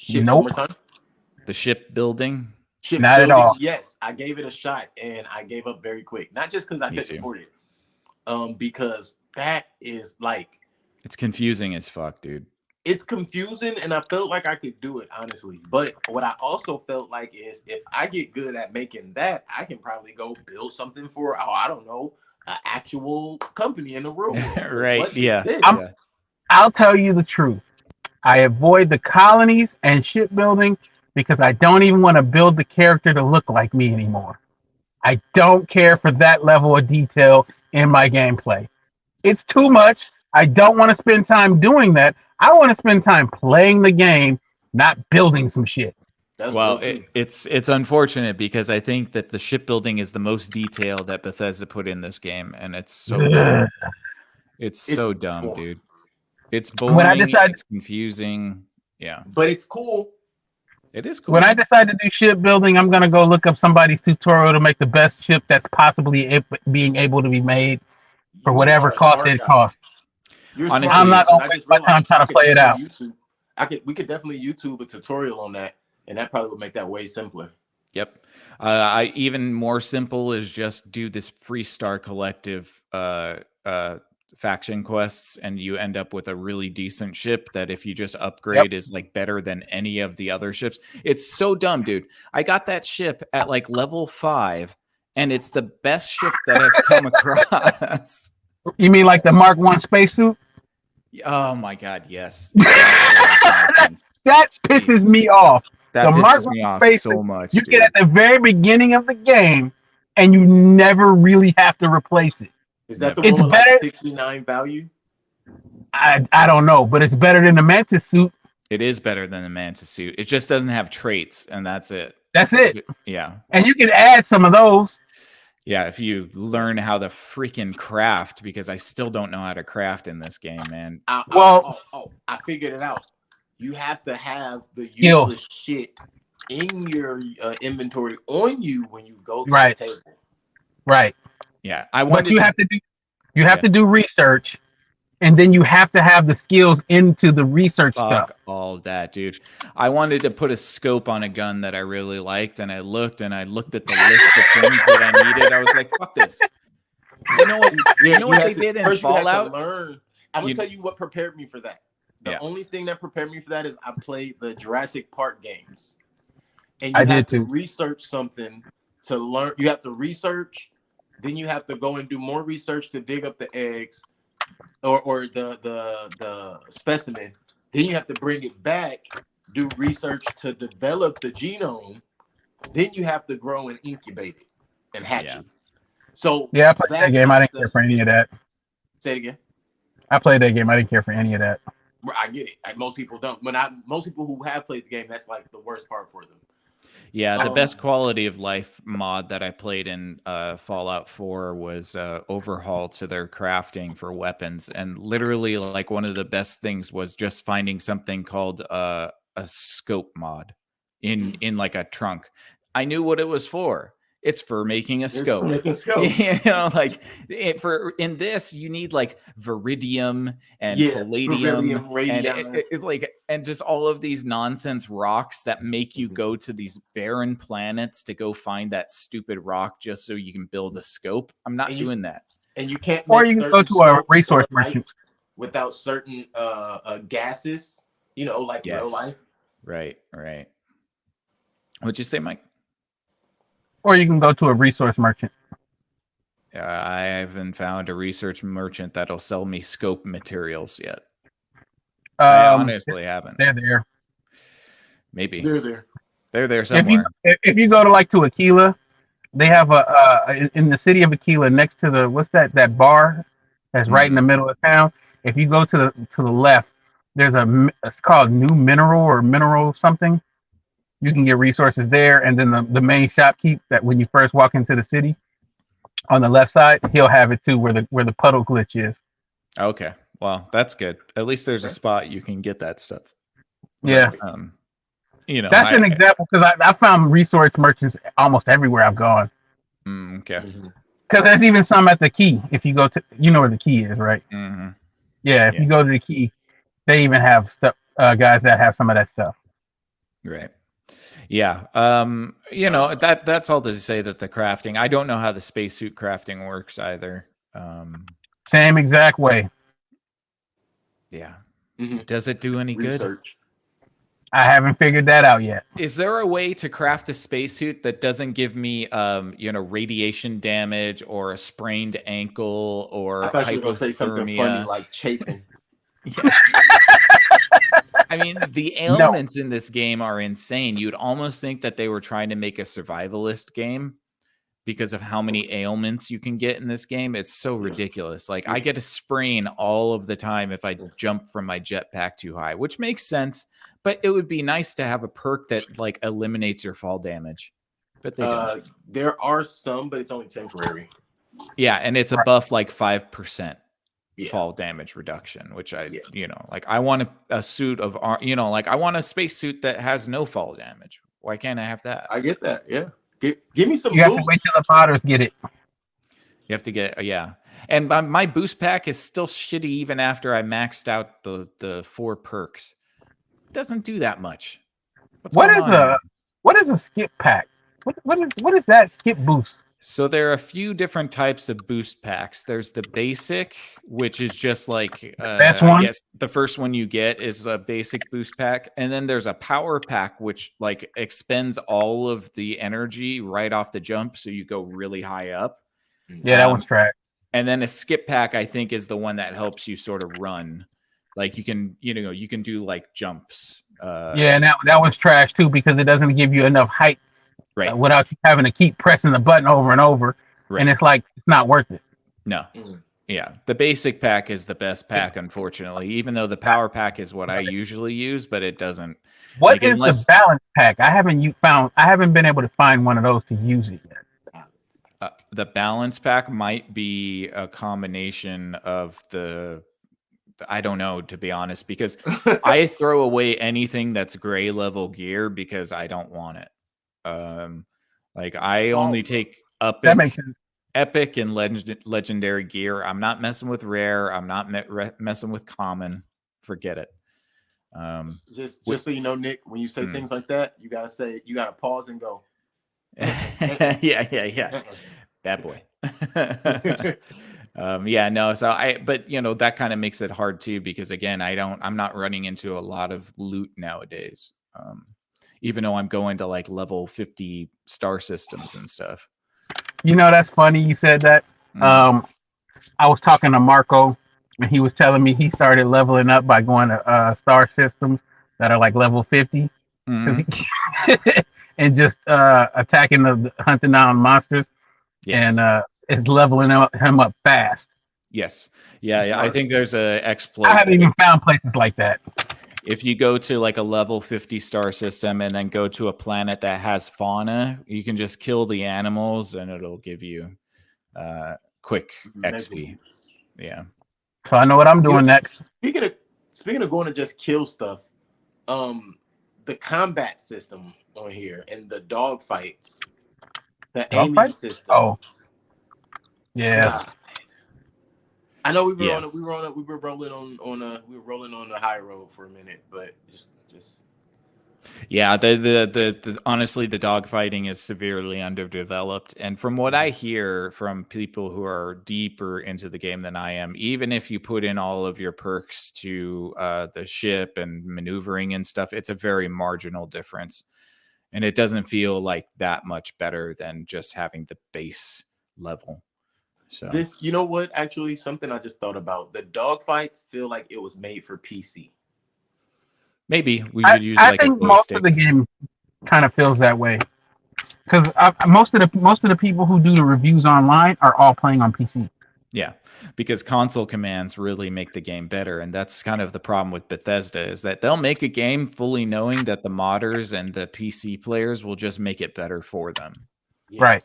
Nope. One more time. The shipbuilding? Not at all. Yes, I gave it a shot and I gave up very quick. Not just because I couldn't afford it. Because that is like, it's confusing as fuck, dude. It's confusing, and I felt like I could do it, honestly. But what I also felt like is if I get good at making that, I can probably go build something for, I don't know, an actual company in the real world. Right, yeah. I'll tell you the truth. I avoid the colonies and shipbuilding because I don't even want to build the character to look like me anymore. I don't care for that level of detail in my gameplay. It's too much. I don't want to spend time doing that. I want to spend time playing the game, not building some shit. Well, it's unfortunate because I think that the shipbuilding is the most detail that Bethesda put in this game, and it's so dumb. It's so dumb, dude. It's boring. It's confusing. Yeah, but it's cool. It is cool. When I decide to do shipbuilding, I'm gonna go look up somebody's tutorial to make the best ship that's possibly being able to be made for whatever cost it costs. Honestly, I'm not gonna waste my time trying to play it out. We could definitely YouTube a tutorial on that, and that probably would make that way simpler. Yep. Even more simple is just do this free Star Collective faction quests, and you end up with a really decent ship that if you just upgrade is like better than any of the other ships. It's so dumb, dude. I got that ship at like level 5, and it's the best ship that I've come across. You mean like the Mark I spacesuit? Oh my god, yes. That pisses me off. That pisses me off so much. You get at the very beginning of the game, and you never really have to replace it. Is that the one with like 69 value? I don't know, but it's better than the Mantis suit. It is better than the Mantis suit. It just doesn't have traits, and that's it. That's it. Yeah. And you can add some of those. Yeah, if you learn how to freaking craft, because I still don't know how to craft in this game, man. I figured it out. You have to have the useless shit in your inventory on you when you go to the table. Right. Yeah, but you have to do research, and then you have to have the skills into the research stuff. All of that, dude. I wanted to put a scope on a gun that I really liked, and I looked at the list of things that I needed. I was like, fuck this. You know what? You know what they did in Fallout? I'm gonna tell you what prepared me for that. The only thing that prepared me for that is I played the Jurassic Park games, and you have to research something to learn. You have to research. Then you have to go and do more research to dig up the eggs or the specimen. Then you have to bring it back, do research to develop the genome. Then you have to grow and incubate it and hatch it. So I played that game. I didn't care for any of that. Say it again. I played that game. I didn't care for any of that. I get it. Most people don't. Most people who have played the game, that's like the worst part for them. Yeah, the best quality of life mod that I played in Fallout 4 was overhaul to their crafting for weapons. And literally, like, one of the best things was just finding something called a scope mod in like a trunk. I knew what it was for. It's for making a It's for scope. making scopes. You know, like in this, you need like viridium and palladium beryllium, radium. and like and just all of these nonsense rocks that make you go to these barren planets to go find that stupid rock just so you can build a scope. I'm not doing that. And you can't Or make you can go certain to a scopes resource or merchant. lights without certain gases, you know, like real life. Right. What'd you say, Mike? Or you can go to a resource merchant. I haven't found a research merchant that'll sell me scope materials yet. I honestly haven't. They're there. Maybe They're there somewhere. If you go to Aquila, they have in the city of Aquila next to the that bar that's right in the middle of town. If you go to the left, there's it's called New Mineral or Mineral something. You can get resources there, and then the main shopkeep that when you first walk into the city, on the left side, he'll have it too, where the puddle glitch is. Okay, well that's good. At least there's a spot you can get that stuff. Yeah, you know, that's an example because I found resource merchants almost everywhere I've gone. Okay. Because there's even some at the key. If you go to, you know where the key is, right? Yeah, if you go to the key, they even have stuff, guys that have some of that stuff. Right. Yeah. You know, that's all to say that the crafting, I don't know how the spacesuit crafting works either. Same exact way. Yeah. Does it do any good? I haven't figured that out yet. Is there a way to craft a spacesuit that doesn't give me, you know, radiation damage or a sprained ankle or I thought you were going to say something funny like chafing. Yeah. I mean, the ailments in this game are insane. You'd almost think that they were trying to make a survivalist game because of how many ailments you can get in this game. It's so ridiculous. Like, I get a sprain all of the time if I jump from my jetpack too high, which makes sense. But it would be nice to have a perk that like eliminates your fall damage. But they don't. There are some, but it's only temporary. Yeah, and it's a buff like 5%. Fall damage reduction, which you know, like I want a suit of, you know, like I want a spacesuit that has no fall damage. Why can't I have that? I get that. Yeah. Give me some. You have to wait till the potters get it. You have to get, and my boost pack is still shitty even after I maxed out the 4 perks. It doesn't do that much. What is a skip pack? What is that skip boost? So there are a few different types of boost packs. There's the basic, which is just like I guess the first one you get is a basic boost pack, and then there's a power pack, which like expends all of the energy right off the jump, so you go really high up. Yeah, that one's trash. And then a skip pack, I think, is the one that helps you sort of run. Like you can do like jumps. Yeah, and that one's trash too because it doesn't give you enough height. Right. Without you having to keep pressing the button over and over. Right. And it's like, it's not worth it. No. Yeah. The basic pack is the best pack, unfortunately, even though the power pack is what I usually use, but it doesn't. What is the balance pack? I haven't been able to find one of those to use it yet. The balance pack might be a combination of I don't know, to be honest, because I throw away anything that's gray level gear because I don't want it. Like I only take epic and legendary gear. I'm not messing with rare. I'm not messing with common. Forget it. Just so you know, Nick, when you say things like that, you gotta pause and go. Yeah. Bad boy. But you know, that kind of makes it hard too, because again, I'm not running into a lot of loot nowadays. Even though I'm going to like level 50 star systems and stuff. You know, that's funny you said that. I was talking to Marco and he was telling me he started leveling up by going to star systems that are like level 50 and just attacking hunting down monsters. Yes. And it's leveling him up fast. Yes. Yeah. I think there's a exploit. I haven't even found places like that. If you go to like a level 50 star system and then go to a planet that has fauna, you can just kill the animals and it'll give you quick XP. Yeah. So I know what I'm doing next. Speaking of going to just kill stuff, the combat system on here and the dog fights The aiming Dogfight? system. Oh, yeah. God. I know we were Yeah. we were rolling on the high road for a minute, but just Yeah, the honestly, the dogfighting is severely underdeveloped. And from what I hear from people who are deeper into the game than I am, even if you put in all of your perks to the ship and maneuvering and stuff, it's a very marginal difference. And it doesn't feel like that much better than just having the base level. So this, you know what? Actually, something I just thought about. The dogfights feel like it was made for PC. maybe we I, could use I like a think most of joystick. the game kind of feels that way because most of the people who do the reviews online are all playing on PC. Yeah, because console commands really make the game better. And that's kind of the problem with Bethesda is that they'll make a game fully knowing that the modders and the PC players will just make it better for them. Yeah. Right.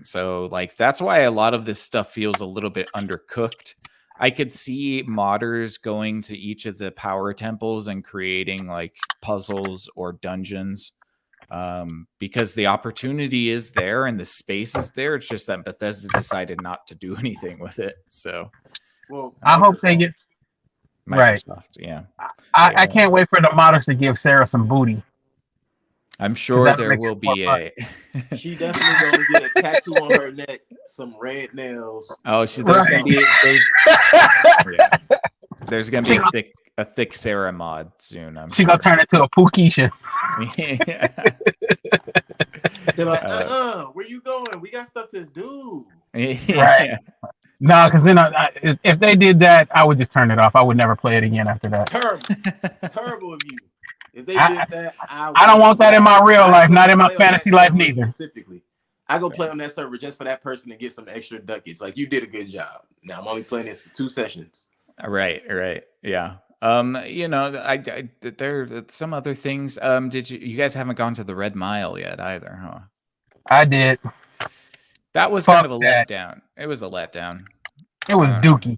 So, like, that's why a lot of this stuff feels a little bit undercooked. I could see modders going to each of the power temples and creating like puzzles or dungeons because the opportunity is there and the space is there. It's just that Bethesda decided not to do anything with it. So, Well, I hope they get right. Microsoft, yeah. I can't wait for the modders to give Sarah some booty. I'm sure that'll there make will it more be fun. a. she definitely gonna get a tattoo on her neck, some red nails. Oh, there's Right. gonna be there's gonna be a thick Sarah mod soon. I'm She sure. gonna turn into a Pookeisha. Yeah. They're like, where you going? We got stuff to do. Right. No, because then if they did that, I would just turn it off. I would never play it again after that. Terrible of you. If they did that, I don't want that in my real life, not in my fantasy life neither. Specifically, I go play on that server just for that person to get some extra ducats. Like, you did a good job. Now I'm only playing it for 2 sessions. Right. Yeah. You know, there are some other things. Did you guys haven't gone to the Red Mile yet either, huh? I did. That was kind of a letdown. It was a letdown. It was dookie.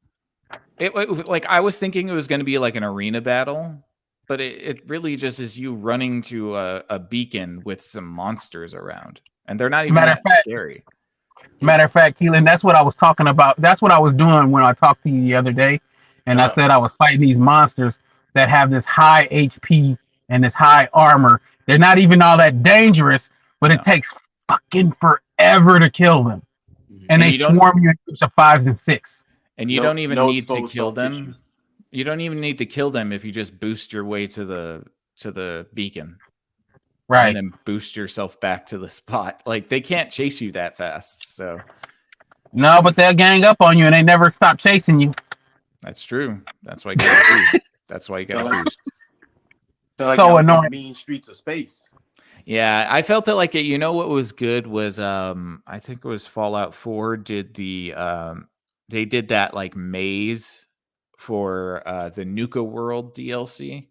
It like I was thinking it was going to be like an arena battle, but it really just is you running to a beacon with some monsters around, and they're not even that scary. Matter of fact, Keelan, that's what I was talking about. That's what I was doing when I talked to you the other day, and I said I was fighting these monsters that have this high HP and this high armor. They're not even all that dangerous, but it takes fucking forever to kill them, and they swarm you in groups of 5s and 6. And you don't even need to kill them. You don't even need to kill them if you just boost your way to the beacon. Right. And then boost yourself back to the spot. Like, they can't chase you that fast. So no, but they'll gang up on you and they never stop chasing you. That's true. That's why you gotta boost. That's why you gotta boost. So annoying. Mean streets of space. Yeah, I felt it like it. You know what was good was I think it was Fallout 4 did the they did that like maze for the Nuka World DLC.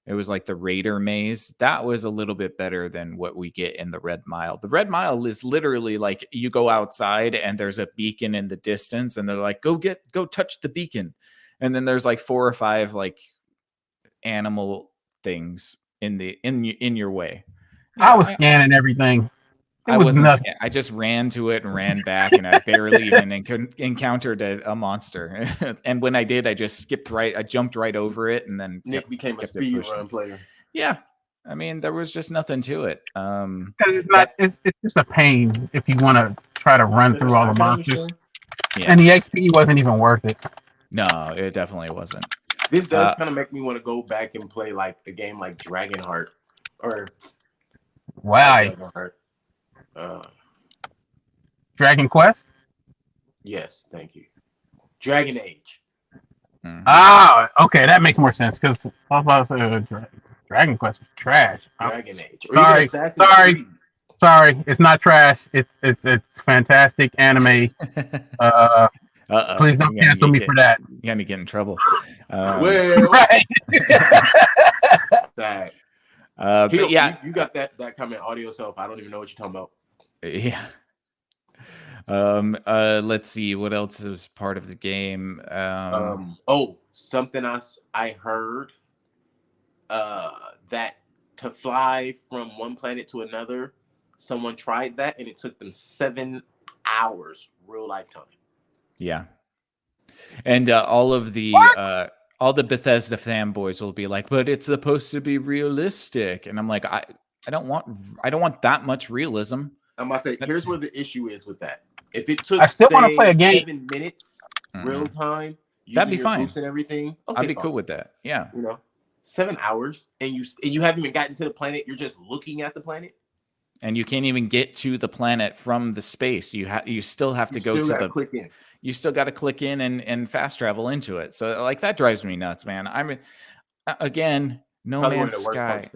It was like the Raider maze. That was a little bit better than what we get in the Red Mile. The Red Mile is literally like you go outside and there's a beacon in the distance and they're like, go touch the beacon. And then there's like 4 or 5 like animal things in your way. I was scanning everything. I wasn't. I just ran to it and ran back, and I barely even encountered a monster. And when I did, I just skipped right. I jumped right over it, and then Nick became a speed run player. Yeah, I mean, there was just nothing to it. It's just a pain if you want to try to run through all the monsters. Yeah. And the XP wasn't even worth it. No, it definitely wasn't. This does kind of make me want to go back and play like a game like Dragonheart or why? Dragon Quest? Yes, thank you. Dragon Age. Mm-hmm. Ah, okay, that makes more sense because I was about to say Dragon Quest was trash. Dragon Age. Or sorry, it's not trash. It's fantastic anime. Please don't cancel me for that. You're gonna get in trouble. Well, right. But yeah, you got that comment audio self. I don't even know what you're talking about. Yeah. Let's see what else is part of the game. Something I heard that to fly from one planet to another, someone tried that and it took them 7 hours real life time. Yeah. And all the Bethesda fanboys will be like, but it's supposed to be realistic. And I'm like, I don't want that much realism. I'm gonna say, here's where the issue is with that. If it took, I still want to play a game. 7 minutes real time, that'd be fine. And everything, okay, I'd be cool with that. Yeah. 7 hours, and you haven't even gotten to the planet. You're just looking at the planet, and you can't even get to the planet from the space. You still have to go to the click in. You still got to click in and fast travel into it. So like that drives me nuts, man. Again, No Man's Sky.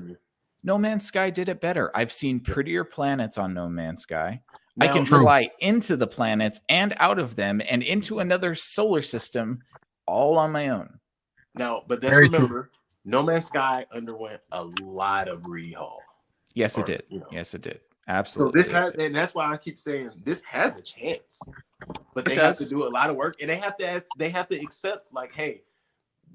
No Man's Sky did it better. I've seen prettier planets on No Man's Sky. Now, I can fly into the planets and out of them and into another solar system all on my own. Now, but let's remember, No Man's Sky underwent a lot of rehaul. Yes, it did. Yes, it did. Absolutely. So and that's why I keep saying this has a chance, but they have to do a lot of work, and they have to accept, like, hey,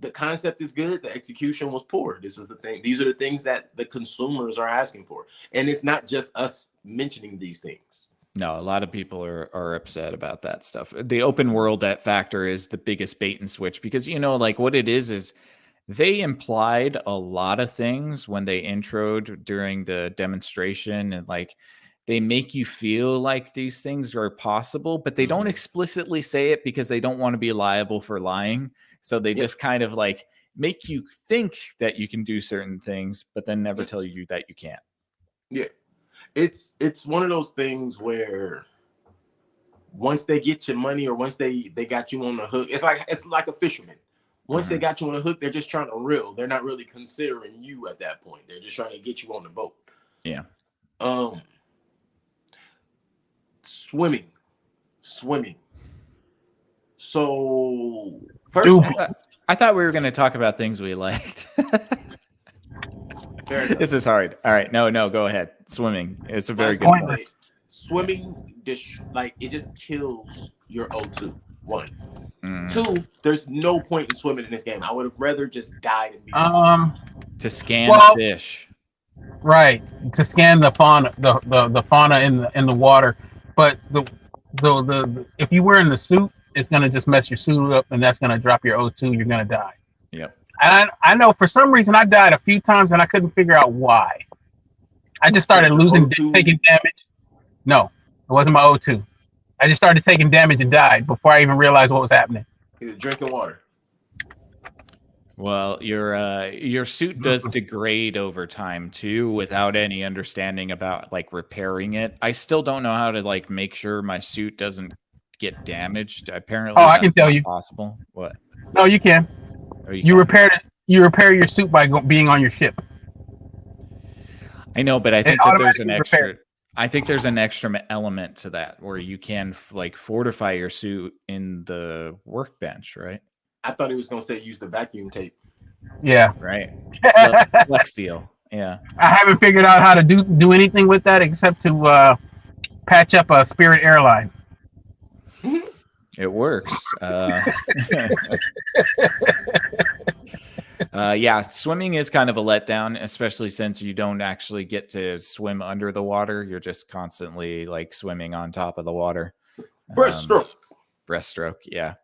the concept is good, the execution was poor. This is the thing. These are the things that the consumers are asking for, and it's not just us mentioning these things. No, a lot of people are upset about that stuff. The open world factor is the biggest bait and switch because like what it is they implied a lot of things when they introed during the demonstration, and like they make you feel like these things are possible, but they don't explicitly say it because they don't want to be liable for lying. So they just kind of like make you think that you can do certain things, but then never tell you that you can't. Yeah. It's one of those things where once they get your money, or once they got you on the hook, it's like a fisherman. Once they got you on the hook, they're just trying to reel. They're not really considering you at that point. They're just trying to get you on the boat. Yeah. Swimming. So first of all, I thought we were going to talk about things we liked. This is hard. All right. No, go ahead. Swimming. It's a very good point. Swimming, it just kills your O2. 1. 2, there's no point in swimming in this game. I would have rather just died and be to scan fish. Right. To scan the fauna, the fauna in the water. But the if you wear in the suit, it's gonna just mess your suit up, and that's gonna drop your O2. You're gonna die. Yep. And I know for some reason I died a few times, and I couldn't figure out why. I just started taking damage. No, it wasn't my O2. I just started taking damage and died before I even realized what was happening. He was drinking water. Well, your suit does degrade over time too, without any understanding about like repairing it. I still don't know how to like make sure my suit doesn't get damaged. Apparently, I can tell you. Possible. What? No, you can. You repair it. You repair your suit by being on your ship. I know, but I think that there's an extra. I think there's an extra element to that where you can like fortify your suit in the workbench, right? I thought he was going to say use the vacuum tape. Yeah. Right. Flex seal. Yeah. I haven't figured out how to do anything with that except to patch up a Spirit airline. It works. Yeah, swimming is kind of a letdown, especially since you don't actually get to swim under the water. You're just constantly like swimming on top of the water. Breaststroke, yeah.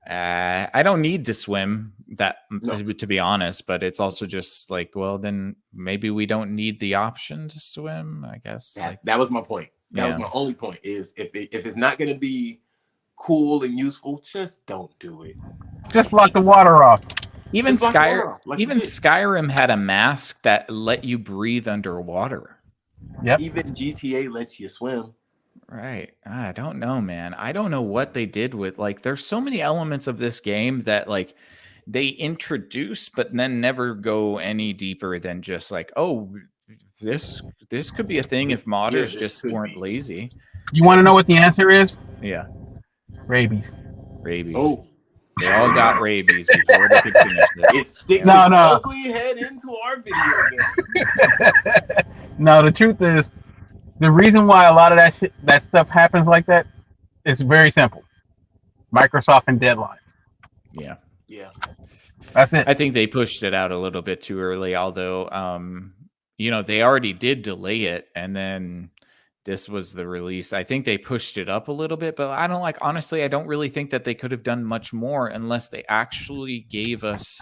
I don't need to swim to be honest, but it's also just like, well, then maybe we don't need the option to swim, I guess. That was my point. That was my only point is if it's not going to be cool and useful, just don't do it. Just block the water off. Even Skyrim had a mask that let you breathe underwater. Yep. Even GTA lets you swim. Right. I don't know, man. I don't know what they did with like there's so many elements of this game that like they introduce but then never go any deeper than just like, oh, this could be a thing if modders just weren't lazy. You want to know what the answer is? Yeah. Rabies. Oh. They all got rabies before they could finish it. It sticks its ugly head into our video game. No, the truth is, the reason why a lot of that stuff happens like that is very simple. Microsoft and deadlines. Yeah. That's it. I think they pushed it out a little bit too early, although they already did delay it, and then this was the release. I think they pushed it up a little bit, but honestly, I don't really think that they could have done much more unless they actually gave us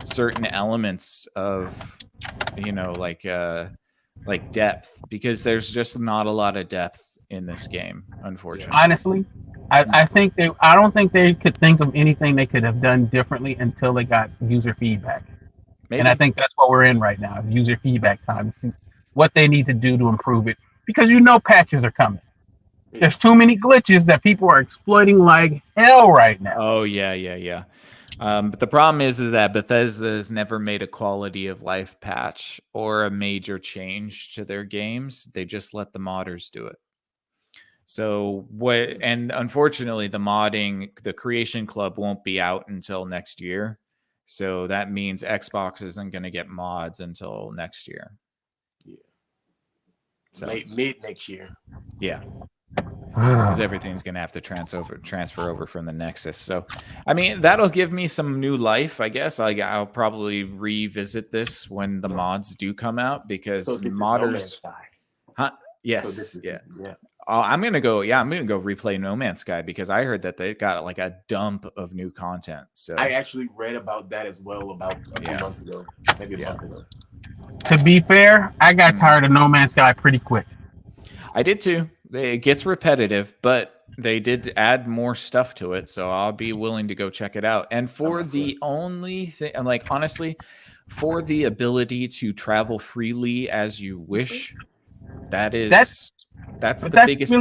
certain elements of, like depth, because there's just not a lot of depth in this game, unfortunately. Honestly, I don't think they could think of anything they could have done differently until they got user feedback. Maybe. And I think that's what we're in right now, user feedback time. What they need to do to improve it, because patches are coming. There's too many glitches that people are exploiting like hell right now. Oh yeah. But the problem is that Bethesda has never made a quality of life patch or a major change to their games. They just let the modders do it. So and unfortunately, the Creation Club won't be out until next year. So that means Xbox isn't going to get mods until next year. Yeah. So mid next year. Yeah. Because everything's going to have to transfer over from the Nexus. So, I mean, that'll give me some new life, I guess. I'll probably revisit this when the mods do come out, because modders... Huh? Yes. So yeah. I'm going to go replay No Man's Sky, because I heard that they got like a dump of new content. So I actually read about that as well about a few months ago, maybe a month ago. To be fair, I got tired of No Man's Sky pretty quick. I did too. It gets repetitive, but they did add more stuff to it, so I'll be willing to go check it out. And for the only thing, like, honestly, for the ability to travel freely as you wish, that's the biggest thing.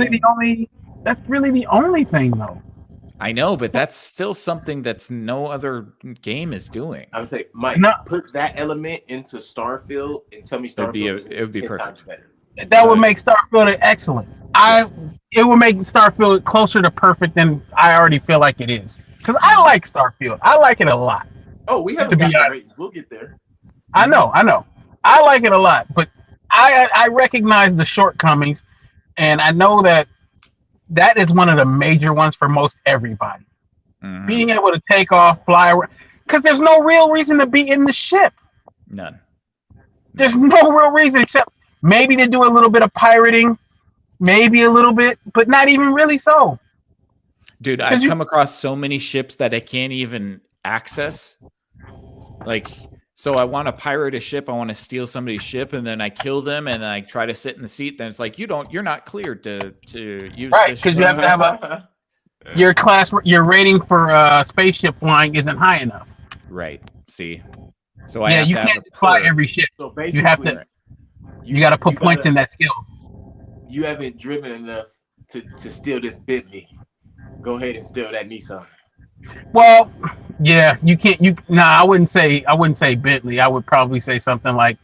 That's really the only thing, though. I know, but that's still something that's no other game is doing. I would say, Mike, put that element into Starfield and tell me Starfield it would be perfect. Better. That would make Starfield excellent. It would make Starfield closer to perfect than I already feel like it is. Because I like Starfield. I like it a lot. Oh, we haven't gotten the ratings. We'll get there. I know. I like it a lot, but I recognize the shortcomings, and I know that is one of the major ones for most everybody. Mm-hmm. Being able to take off, fly around, because there's no real reason to be in the ship. None. There's no real reason except maybe to do a little bit of pirating, maybe a little bit, but not even really so. Dude, I've come across so many ships that I can't even access. Like, so I want to pirate a ship, I want to steal somebody's ship, and then I kill them, and I try to sit in the seat. Then it's like you're not cleared to use right, because you have to have your rating for spaceship flying isn't high enough. Right. See, so you can't fly every ship. So basically, you have to. You got to put points in that skill. You haven't driven enough to steal this Bentley. Go ahead and steal that Nissan. Well, yeah, you can't. I wouldn't say Bentley. I would probably say something like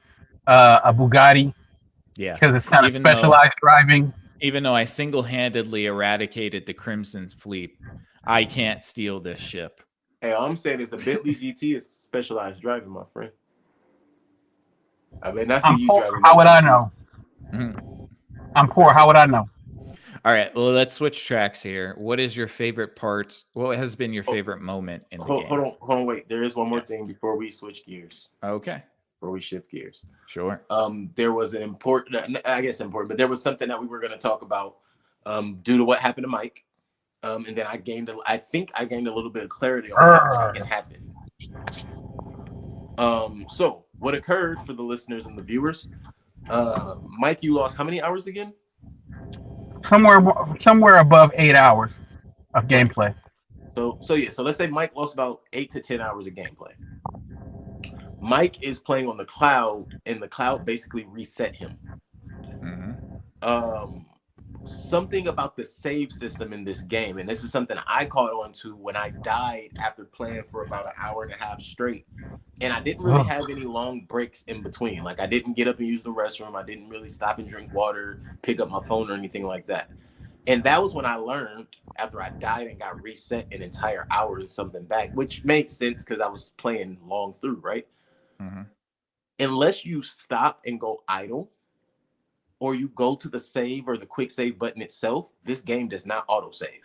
a Bugatti. Yeah, because it's kind of specialized driving. Even though I single-handedly eradicated the Crimson Fleet, I can't steal this ship. Hey, all I'm saying is a Bentley GT is specialized driving, my friend. I mean, I see you driving. How would I know? Mm-hmm. I'm poor. How would I know? All right. Well, let's switch tracks here. What is your favorite part? What has been your favorite moment in the game? Hold on, wait. There is one more thing before we switch gears. Okay. Before we shift gears. Sure. There was an important, but there was something that we were going to talk about due to what happened to Mike. And then I think I gained a little bit of clarity on how it happened. So what occurred for the listeners and the viewers? Mike, you lost how many hours again? Somewhere above 8 hours of gameplay. So let's say Mike lost about 8 to 10 hours of gameplay. Mike is playing on the cloud, and the cloud basically reset him. Mm-hmm. Something about the save system in this game, and this is something I caught on to when I died after playing for about an hour and a half straight, and I didn't really have any long breaks in between. Like, I didn't get up and use the restroom. I didn't really stop and drink water, pick up my phone, or anything like that. And that was when I learned, after I died and got reset an entire hour and something back, which makes sense because I was playing long through, right? Mm-hmm. Unless you stop and go idle, or you go to the save or the quick save button itself, this game does not autosave.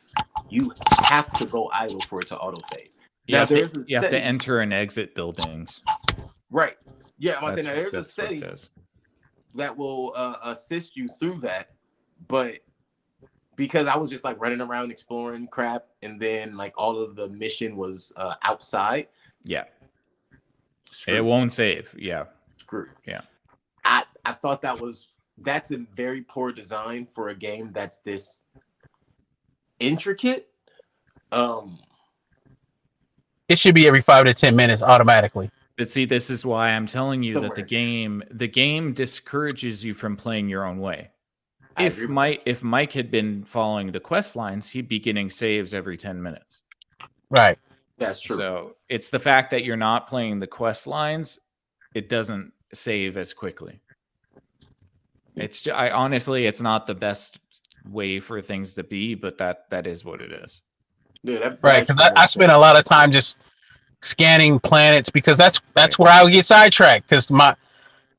You have to go idle for it to autosave. You have to enter and exit buildings. Right. Yeah, I'm saying there's a setting. assist you through that, but because I was just like running around exploring crap, and then like all of the mission was outside. Yeah. Screwed. It won't save. Yeah. Screwed. Yeah. I thought that's a very poor design for a game that's this intricate. It should be every 5 to 10 minutes automatically. But see, this is why I'm telling you Somewhere. that the game discourages you from playing your own way. If Mike had been following the quest lines, he'd be getting saves every 10 minutes. Right. That's true. So it's the fact that you're not playing the quest lines, it doesn't save as quickly. Honestly, it's not the best way for things to be, but that is what it is. Yeah, right, because I spent a lot of time just scanning planets because that's where I would get sidetracked because my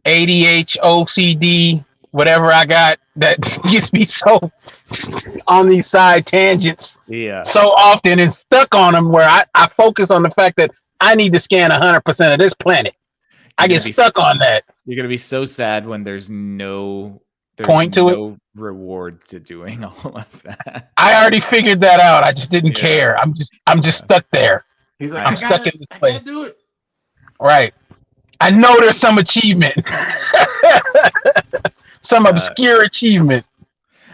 ADH, OCD, whatever I got that gets me so on these side tangents so often and stuck on them where I focus on the fact that I need to scan 100% of this planet. I get stuck on that. You're gonna be so sad when there's no reward to doing all of that. I already figured that out. I just didn't care. I'm just stuck there. He's like, I'm stuck in this place. I gotta do it. Right. I know there's some achievement. Some obscure achievement.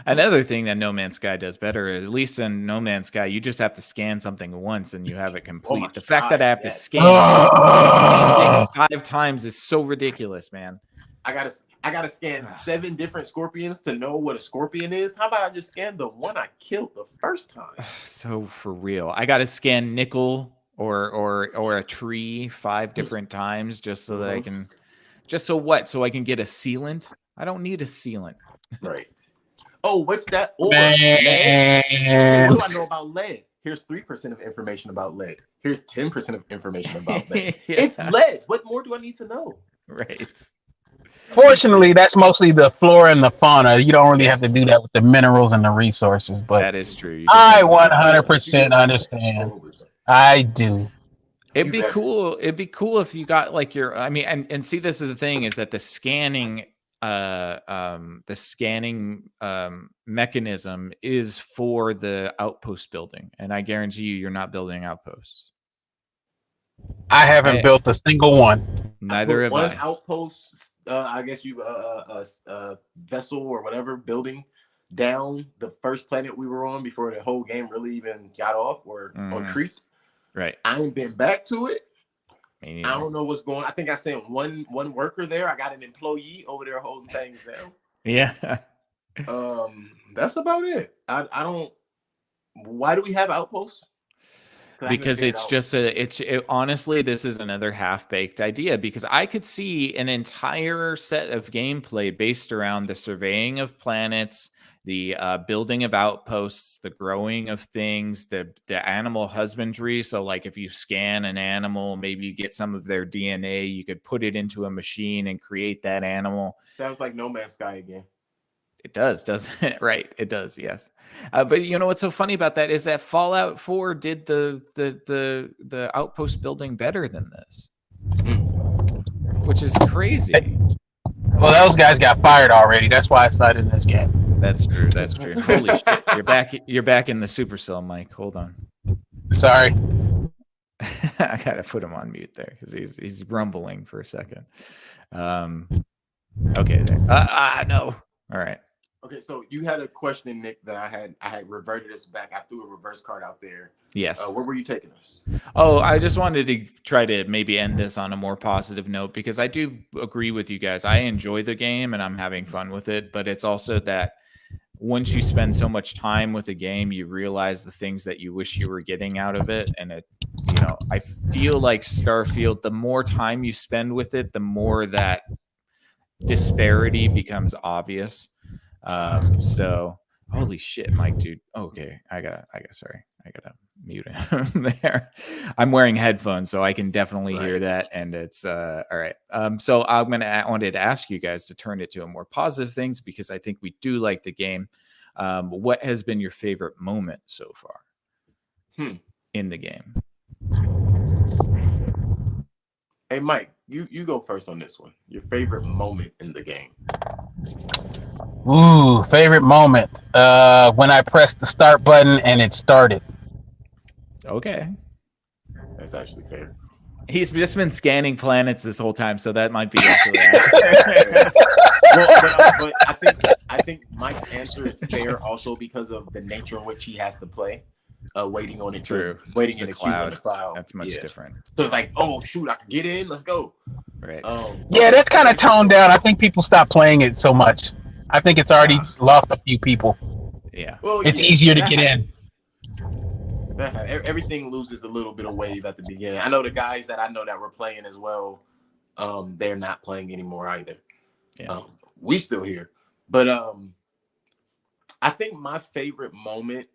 Another thing that No Man's Sky does better, at least in No Man's Sky, you just have to scan something once and you have it complete. The fact that I have to scan the same thing 5 times is so ridiculous, man. I gotta scan 7 different scorpions to know what a scorpion is. How about I just scan the one I killed the first time? So for real, I gotta scan nickel or a tree 5 different times just so that I can, so I can get a sealant. I don't need a sealant. Right. Oh, what's that? Or Man. lead. What do I know about lead? Here's 3% of information about lead. Here's 10% of information about lead. It's lead. What more do I need to know? Right. Fortunately, that's mostly the flora and the fauna. You don't really have to do that with the minerals and the resources. But that is true. I 100% understand. I do. It'd be cool. It'd be cool if you got like your. I mean, and see, this is the thing: is that the scanning mechanism is for the outpost building, and I guarantee you're not building outposts. I haven't built a single one. Neither have one outpost. I guess you vessel or whatever building down the first planet we were on before the whole game really even got off or creeped. Right. I haven't been back to it. I don't know what's going on. I think I sent one worker there. I got an employee over there holding things down. Yeah. That's about it. I don't. Why do we have outposts? Because it's just honestly, this is another half-baked idea because I could see an entire set of gameplay based around the surveying of planets, the building of outposts, the growing of things, the animal husbandry. So like if you scan an animal, maybe you get some of their DNA, you could put it into a machine and create that animal. Sounds like No Man's Sky again. It does, doesn't it? Right. It does. Yes. But you know what's so funny about that is that Fallout 4 did the outpost building better than this, which is crazy. Well, those guys got fired already. That's why it's not in this game. That's true. That's true. Holy shit! You're back in the supercell, Mike. Hold on. Sorry. I gotta put him on mute there because he's grumbling for a second. Okay. There. No. All right. Okay, so you had a question, Nick, that I had reverted us back. I threw a reverse card out there. Yes. Where were you taking us? Oh, I just wanted to try to maybe end this on a more positive note because I do agree with you guys. I enjoy the game and I'm having fun with it, but it's also that once you spend so much time with a game, you realize the things that you wish you were getting out of it. And I feel like Starfield, the more time you spend with it, the more that disparity becomes obvious. So holy shit, Mike, dude. Okay. I gotta mute him there. I'm wearing headphones, so I can definitely hear that. And it's all right. So I wanted to ask you guys to turn it to a more positive things because I think we do like the game. What has been your favorite moment so far in the game? Hey, Mike, you go first on this one. Your favorite moment in the game. Ooh, favorite moment. When I pressed the start button and it started. Okay. That's actually fair. He's just been scanning planets this whole time, so that might be accurate. But I think Mike's answer is fair also because of the nature in which he has to play. Waiting on it. True. Waiting in the queue on the cloud. That's much different. So it's like, oh shoot, I can get in. Let's go. Right. Yeah, that's kind of toned down. I think people stopped playing it so much. I think it's already lost a few people. Yeah. Well, it's easier to get in. Everything loses a little bit of wave at the beginning. I know the guys that I know that were playing as well. They're not playing anymore either. Yeah. We still here, but I think my favorite moment.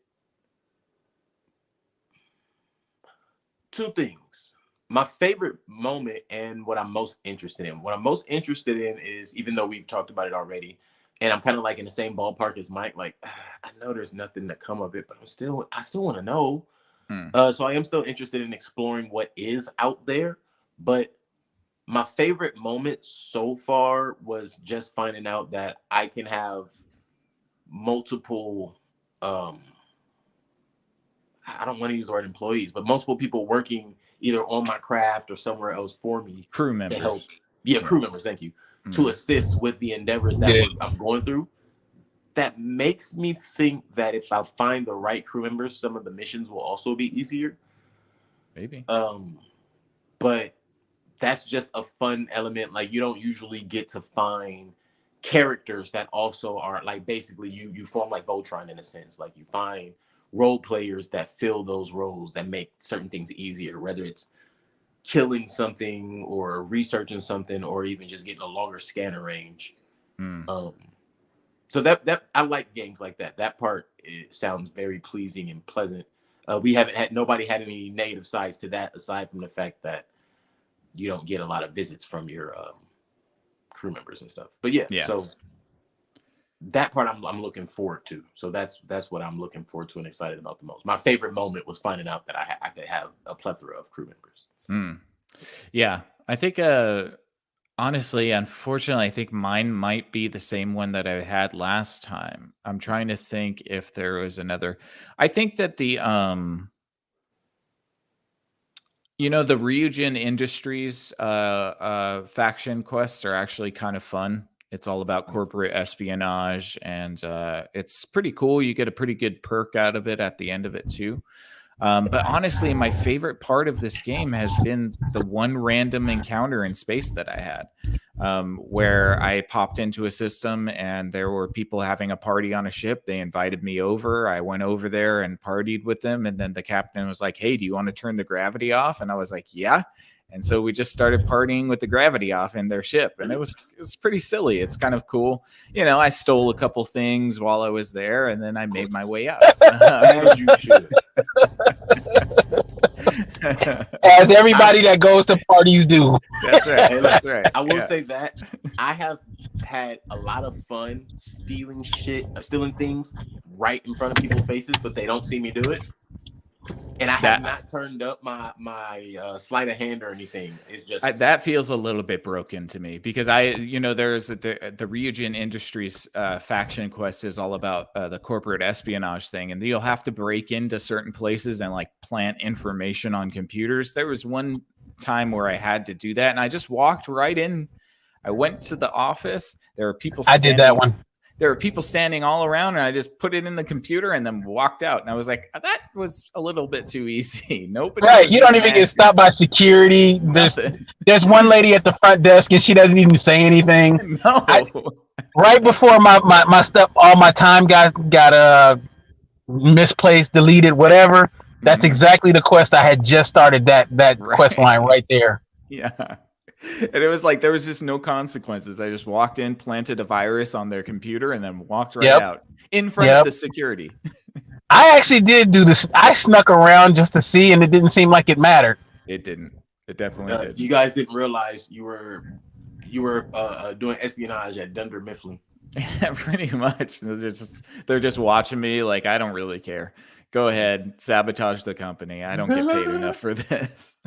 Two things. My favorite moment and what I'm most interested in. What I'm most interested in is, even though we've talked about it already, and I'm kind of like in the same ballpark as Mike, like I know there's nothing to come of it, but I still want to know. So I am still interested in exploring what is out there. But my favorite moment so far was just finding out that I can have multiple I don't want to use the word employees, but multiple people working either on my craft or somewhere else for me. Crew members. To help. Yeah, crew members. Thank you. To assist with the endeavors that I'm going through. That makes me think that if I find the right crew members, some of the missions will also be easier. Maybe. But that's just a fun element. Like, you don't usually get to find characters that also are like, basically you form like Voltron in a sense. Like, you find role players that fill those roles that make certain things easier, whether it's killing something or researching something or even just getting a longer scanner range. So that I like games like that. That part, it sounds very pleasing and pleasant. Nobody had any negative sides to that aside from the fact that you don't get a lot of visits from your crew members and stuff. But yeah. So that part I'm looking forward to. So that's what I'm looking forward to and excited about the most. My favorite moment was finding out that I could have a plethora of crew members. Yeah, I think honestly, unfortunately, I think mine might be the same one that I had last time. I'm trying to think if there was another. I think that the the Ryujin Industries faction quests are actually kind of fun. It's all about corporate espionage, and it's pretty cool. You get a pretty good perk out of it at the end of it too. But honestly, my favorite part of this game has been the one random encounter in space that I had, where I popped into a system and there were people having a party on a ship. They invited me over. I went over there and partied with them. And then the captain was like, "Hey, do you want to turn the gravity off?" And I was like, "Yeah." And so we just started partying with the gravity off in their ship. And it was pretty silly. It's kind of cool. I stole a couple things while I was there, and then I made my way out. As you should. As everybody that goes to parties do. That's right. That's right. I will say that I have had a lot of fun stealing things right in front of people's faces, but they don't see me do it. And I have not turned up my sleight of hand or anything. It's just that feels a little bit broken to me because there's the Ryujin Industries faction quest is all about the corporate espionage thing, and you'll have to break into certain places and like plant information on computers. There was one time where I had to do that, and I just walked right in. I went to the office. There were people. I did that one. There were people standing all around, and I just put it in the computer and then walked out. And I was like, that was a little bit too easy. Nobody. Right. You don't even get stopped by security. There's one lady at the front desk, and she doesn't even say anything. No. Right before my stuff, all my time got misplaced, deleted, whatever. That's exactly the quest I had just started. That quest line right there. Yeah. And it was like there was just no consequences. I just walked in, planted a virus on their computer, and then walked right out in front of the security. I actually did do this. I snuck around just to see, and it didn't seem like it mattered. It didn't. It definitely did. You guys didn't realize you were doing espionage at Dunder Mifflin. Yeah, pretty much. They're just watching me like, I don't really care. Go ahead, sabotage the company. I don't get paid enough for this.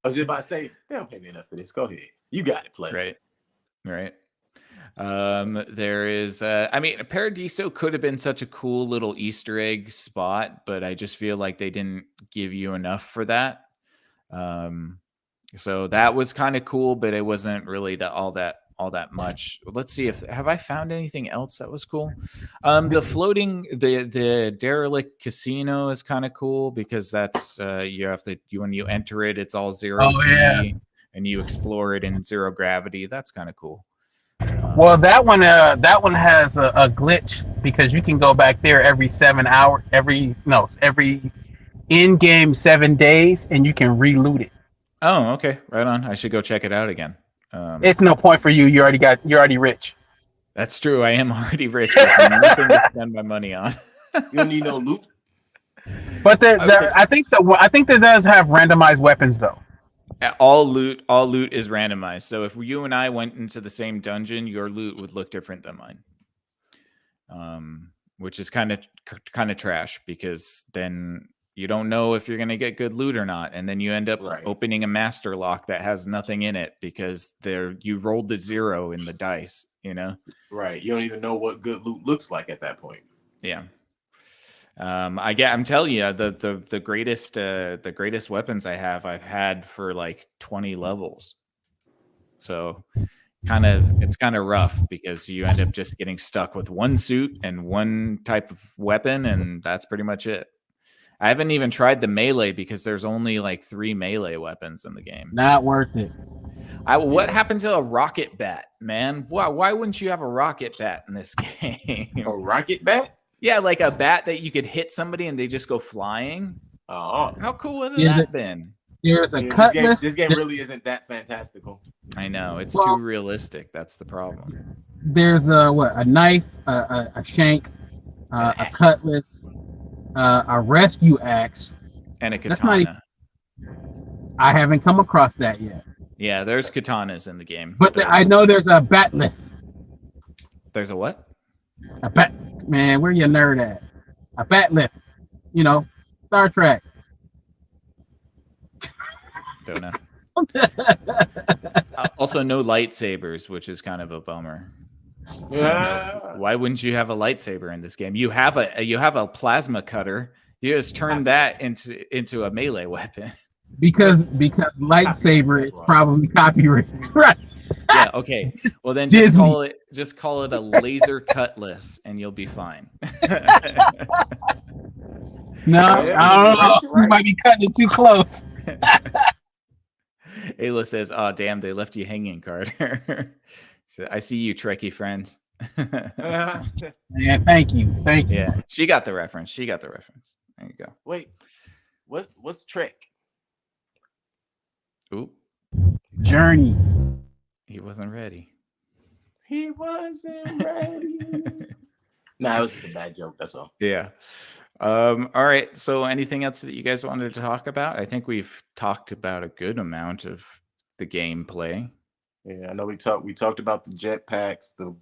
I was just about to say, they don't pay me enough for this. Go ahead. You got it, player. Right. There is, I mean, Paradiso could have been such a cool little Easter egg spot, but I just feel like they didn't give you enough for that. So that was kind of cool, but it wasn't really all that much. Let's see have I found anything else that was cool. The derelict casino is kind of cool because that's when you enter it, it's all zero G and you explore it in zero gravity. That's kind of cool. Well, that one has a glitch because you can go back there every in-game 7 days, and you can re-loot it. Oh, okay, right on. I should go check it out again. It's no point for you. You're already rich. That's true. I am already rich. With nothing to spend my money on. You don't need no loot. But I think that does have randomized weapons though. All loot is randomized. So if you and I went into the same dungeon, your loot would look different than mine. Which is kind of trash because then you don't know if you're going to get good loot or not, and then you end up opening a master lock that has nothing in it because you rolled the 0 in the dice. You know, right? You don't even know what good loot looks like at that point. Yeah. I'm telling you, the greatest weapons I've had for like 20 levels. So it's kind of rough because you end up just getting stuck with one suit and one type of weapon, and that's pretty much it. I haven't even tried the melee because there's only like 3 melee weapons in the game. Not worth it. What happened to a rocket bat, man? Why wouldn't you have a rocket bat in this game? A rocket bat? Yeah, like a bat that you could hit somebody and they just go flying. Oh, how cool would that have been? There's a cutlass. This game really isn't that fantastical. I know, it's too realistic. That's the problem. There's a knife, a shank, a cutlass, a rescue axe, and a katana. I haven't come across that yet. Yeah, there's katanas in the game. But I know there's a bat lift. There's a what? A bat. Man, where your nerd at? A bat lift. You know, Star Trek. Don't know. Also, no lightsabers, which is kind of a bummer. Yeah. Why wouldn't you have a lightsaber in this game? You have a plasma cutter. You just turn that into a melee weapon. Because lightsaber is probably copyrighted, right? Yeah. Okay. Well, then just call it a laser cutlass, and you'll be fine. No, I don't know. You might be cutting it too close. Ayla says, "Oh, damn, they left you hanging, Carter." So, I see you, Trekkie friend. Yeah, thank you. Yeah, she got the reference. There you go. Wait, what's Trek? Ooh, Journey. He wasn't ready. Nah, it was just a bad joke. That's all. Yeah. All right. So, anything else that you guys wanted to talk about? I think we've talked about a good amount of the gameplay. Yeah, I know we talked about the jetpacks, the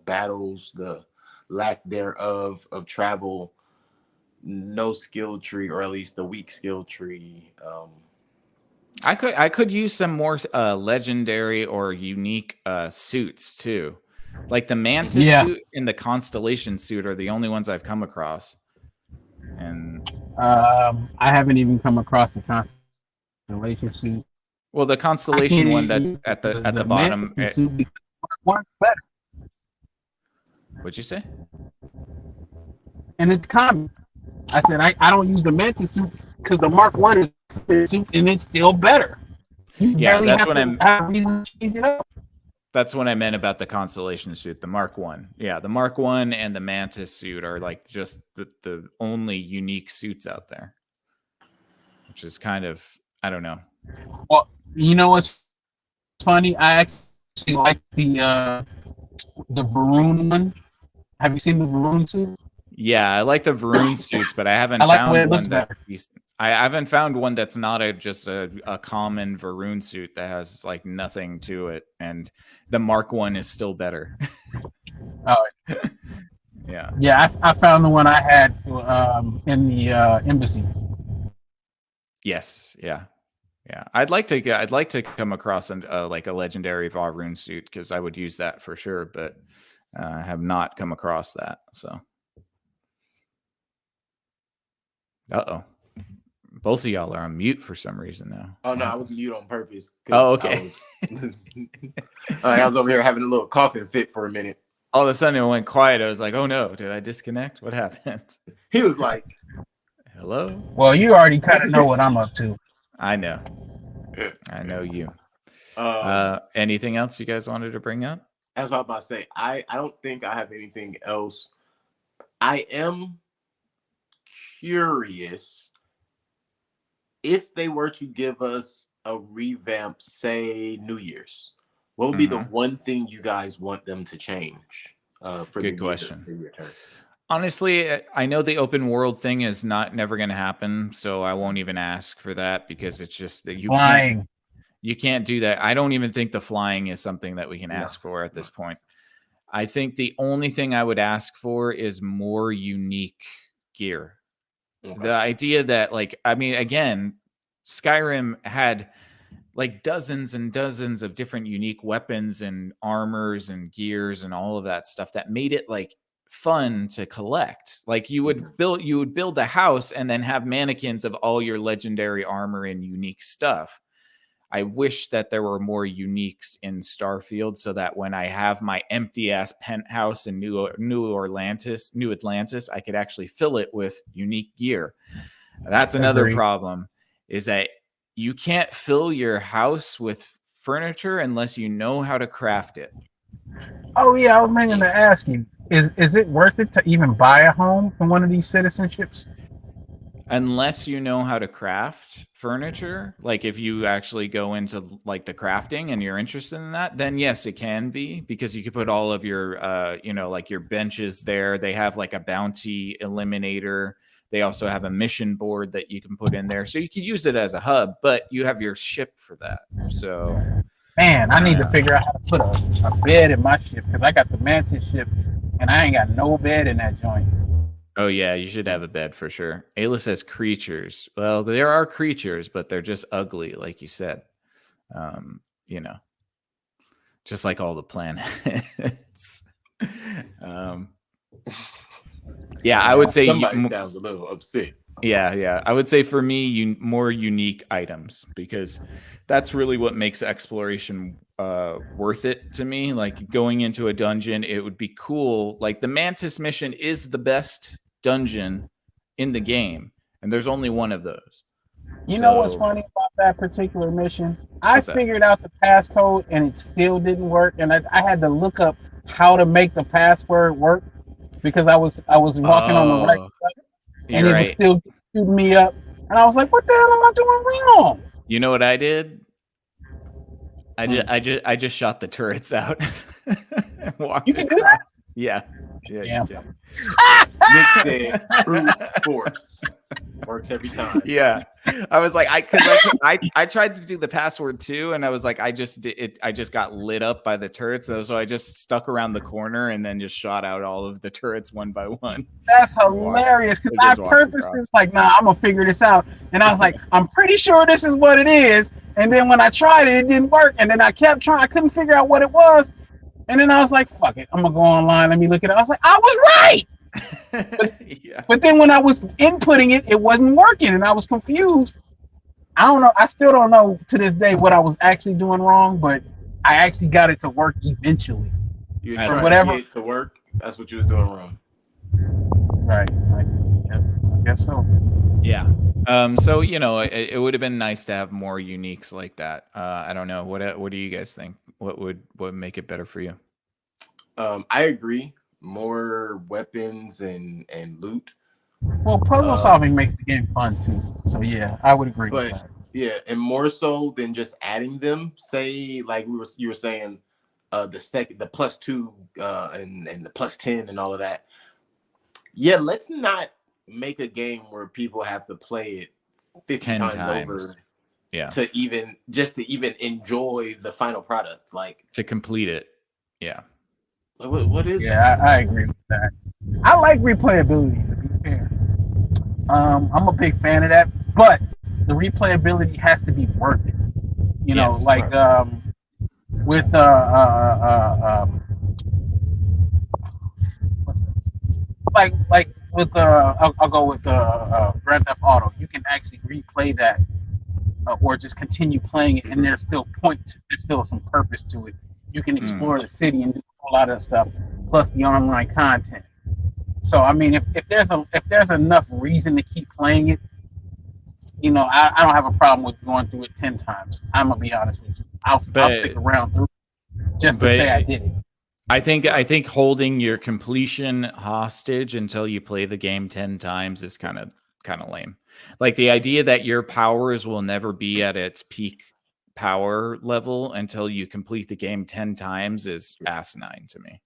battles, the lack thereof of travel, no skill tree, or at least the weak skill tree. I could use some more legendary or unique suits too. Like the Mantis suit and the Constellation suit are the only ones I've come across. And I haven't even come across the Constellation suit. Well, the Constellation one that's at the bottom. Better. What'd you say? And it's common. I said I don't use the Mantis suit because the Mark 1 is the suit and it's still better. Yeah, that's what I meant about the Constellation suit, the Mark 1. Yeah, the Mark 1 and the Mantis suit are like just the only unique suits out there. Which is kind of, I don't know. Well, you know what's funny? I actually like the Varun one. Have you seen the Varun suit? Yeah, I like the Varun suits, but I haven't found one that's decent. I haven't found one that's not just a common Varun suit that has like nothing to it, and the Mark 1 is still better. Oh, yeah. Yeah, I found the one I had in the embassy. Yes, yeah. Yeah, I'd like to come across like a legendary Varun suit because I would use that for sure, but I have not come across that. So, both of y'all are on mute for some reason now. Oh no, I was mute on purpose. Oh, okay. I was over here having a little coughing fit for a minute. All of a sudden it went quiet. I was like, oh no, did I disconnect? What happened? He was like, hello? Well, you already kind of know what I'm up to. I know. I know you. Anything else you guys wanted to bring up? That's what I was about to say. I don't think I have anything else. I am curious if they were to give us a revamp, say New Year's, what would be the one thing you guys want them to change? For Good question. Honestly, I know the open world thing is never going to happen, so I won't even ask for that because it's just that you can't do that. I don't even think the flying is something that we can ask for at this point. I think the only thing I would ask for is more unique gear. Okay. The idea that, like, I mean, again, Skyrim had like dozens and dozens of different unique weapons and armors and gears and all of that stuff that made it like fun to collect. Like you would build a house and then have mannequins of all your legendary armor and unique stuff. I wish that there were more uniques in Starfield so that when I have my empty ass penthouse in New Atlantis, I could actually fill it with unique gear. That's another problem, is that you can't fill your house with furniture unless you know how to craft it. Oh yeah, I was meaning to ask you, is it worth it to even buy a home from one of these citizenships? Unless you know how to craft furniture, like if you actually go into like the crafting and you're interested in that, then yes, it can be, because you could put all of your, like your benches there. They have like a bounty eliminator. They also have a mission board that you can put in there. So you can use it as a hub, but you have your ship for that. So, man, I need to figure out how to put a bed in my ship, because I got the Mantis ship and I ain't got no bed in that joint. Oh, yeah, you should have a bed for sure. Ayla says creatures. Well, there are creatures, but they're just ugly, like you said. Just like all the planets. Yeah, I would say somebody sounds a little upset. Yeah. I would say for me, more unique items, because that's really what makes exploration worth it to me. Like going into a dungeon, it would be cool. Like the Mantis mission is the best dungeon in the game, and there's only one of those. You know what's funny about that particular mission? I figured out the passcode and it still didn't work, and I had to look up how to make the password work, because I was walking on the right side, and it was still shooting me up, and I was like, what the hell am I doing wrong? You know what I did? I just shot the turrets out and walked across. Do that? Yeah. Nick said brute force works every time. Yeah, I was like, I tried to do the password too, and I was like, I just got lit up by the turrets, so I just stuck around the corner and then just shot out all of the turrets one by one. That's hilarious, because I purposely was like, nah, I'm gonna figure this out, and I was like, I'm pretty sure this is what it is, and then when I tried it, it didn't work, and then I kept trying, I couldn't figure out what it was. And then I was like, fuck it, I'm going to go online. Let me look it up. I was like, I was right. But then when I was inputting it, it wasn't working. And I was confused. I don't know. I still don't know to this day what I was actually doing wrong. But I actually got it to work eventually. You were trying to get it to work? That's what you was doing wrong. Right. I guess so. Yeah. So, it would have been nice to have more uniques like that. I don't know. What do you guys think? What would make it better for you? I agree. More weapons and loot. Well, puzzle solving makes the game fun too. So yeah, I would agree with that. Yeah, and more so than just adding them. Say like you were saying, the +2 and the +10 and all of that. Yeah, let's not make a game where people have to play it 50 times over. Yeah. To even enjoy the final product, like to complete it. Yeah. What is that? Yeah, I agree with that. I like replayability, to be fair. I'm a big fan of that, but the replayability has to be worth it. You know, Yes. like with what's that? Like with I'll go with Grand Theft Auto. You can actually replay that or just continue playing it, and there's still there's still some purpose to it. You can explore the city and do a whole lot of stuff, plus the online content. So I mean, if there's enough reason to keep playing it, you know, I don't have a problem with going through it 10 times. I'm gonna be honest with you. I'll stick around through just to say I did it. I think holding your completion hostage until you play the game 10 times is kind of lame. Like the idea that your powers will never be at its peak power level until you complete the game 10 times is asinine to me.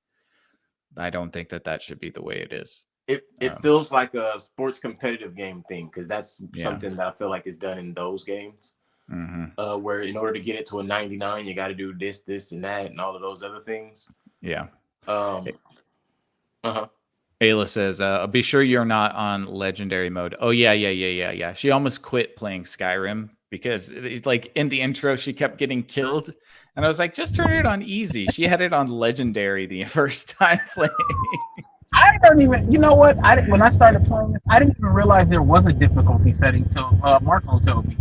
I don't think that should be the way it is. It feels like a sports competitive game thing, because that's something that I feel like is done in those games. Where in order to get it to a 99, you got to do this, and that, and all of those other things. Yeah. Ayla says, be sure you're not on legendary mode. Oh, yeah. She almost quit playing Skyrim because like in the intro, she kept getting killed. And I was like, just turn it on easy. She had it on legendary the first time playing. I don't even, you know what? When I started playing this, I didn't even realize there was a difficulty setting till Marco told me.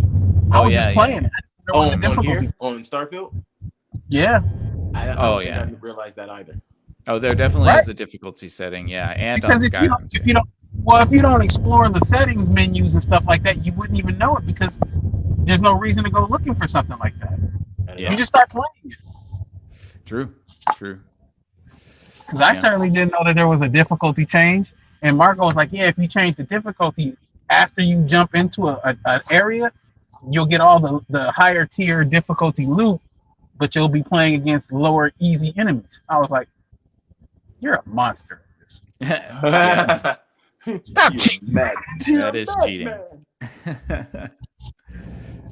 I was just playing it. On here? On Starfield? Yeah. I don't think I realized that either. Oh, there definitely is a difficulty setting, and because on Skyrim. If you don't explore the settings menus and stuff like that, you wouldn't even know it because there's no reason to go looking for something like that. You just start playing it. True. Because I certainly didn't know that there was a difficulty change. And Marco was like, yeah, if you change the difficulty after you jump into an area, you'll get all the higher tier difficulty loot, but you'll be playing against lower easy enemies. I was like, you're a monster at this. Stop cheating. That is cheating.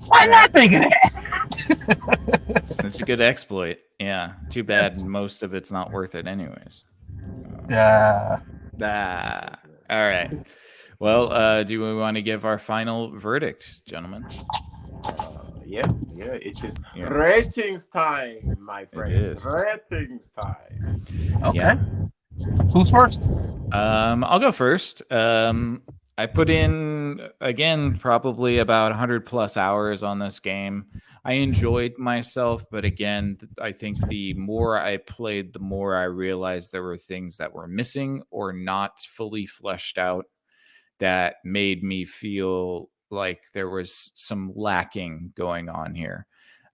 Why not think of that? It's a good exploit. Yeah. Too bad most of it's not worth it anyways. All right. Well, do we want to give our final verdict, gentlemen? Yeah. It is ratings time, my friend. It is. Ratings time. Okay. Yeah. Who's first? I'll go first. I put in, again, probably about 100 plus hours on this game. I enjoyed myself, but again, I think the more I played, the more I realized there were things that were missing or not fully fleshed out that made me feel like there was some lacking going on here.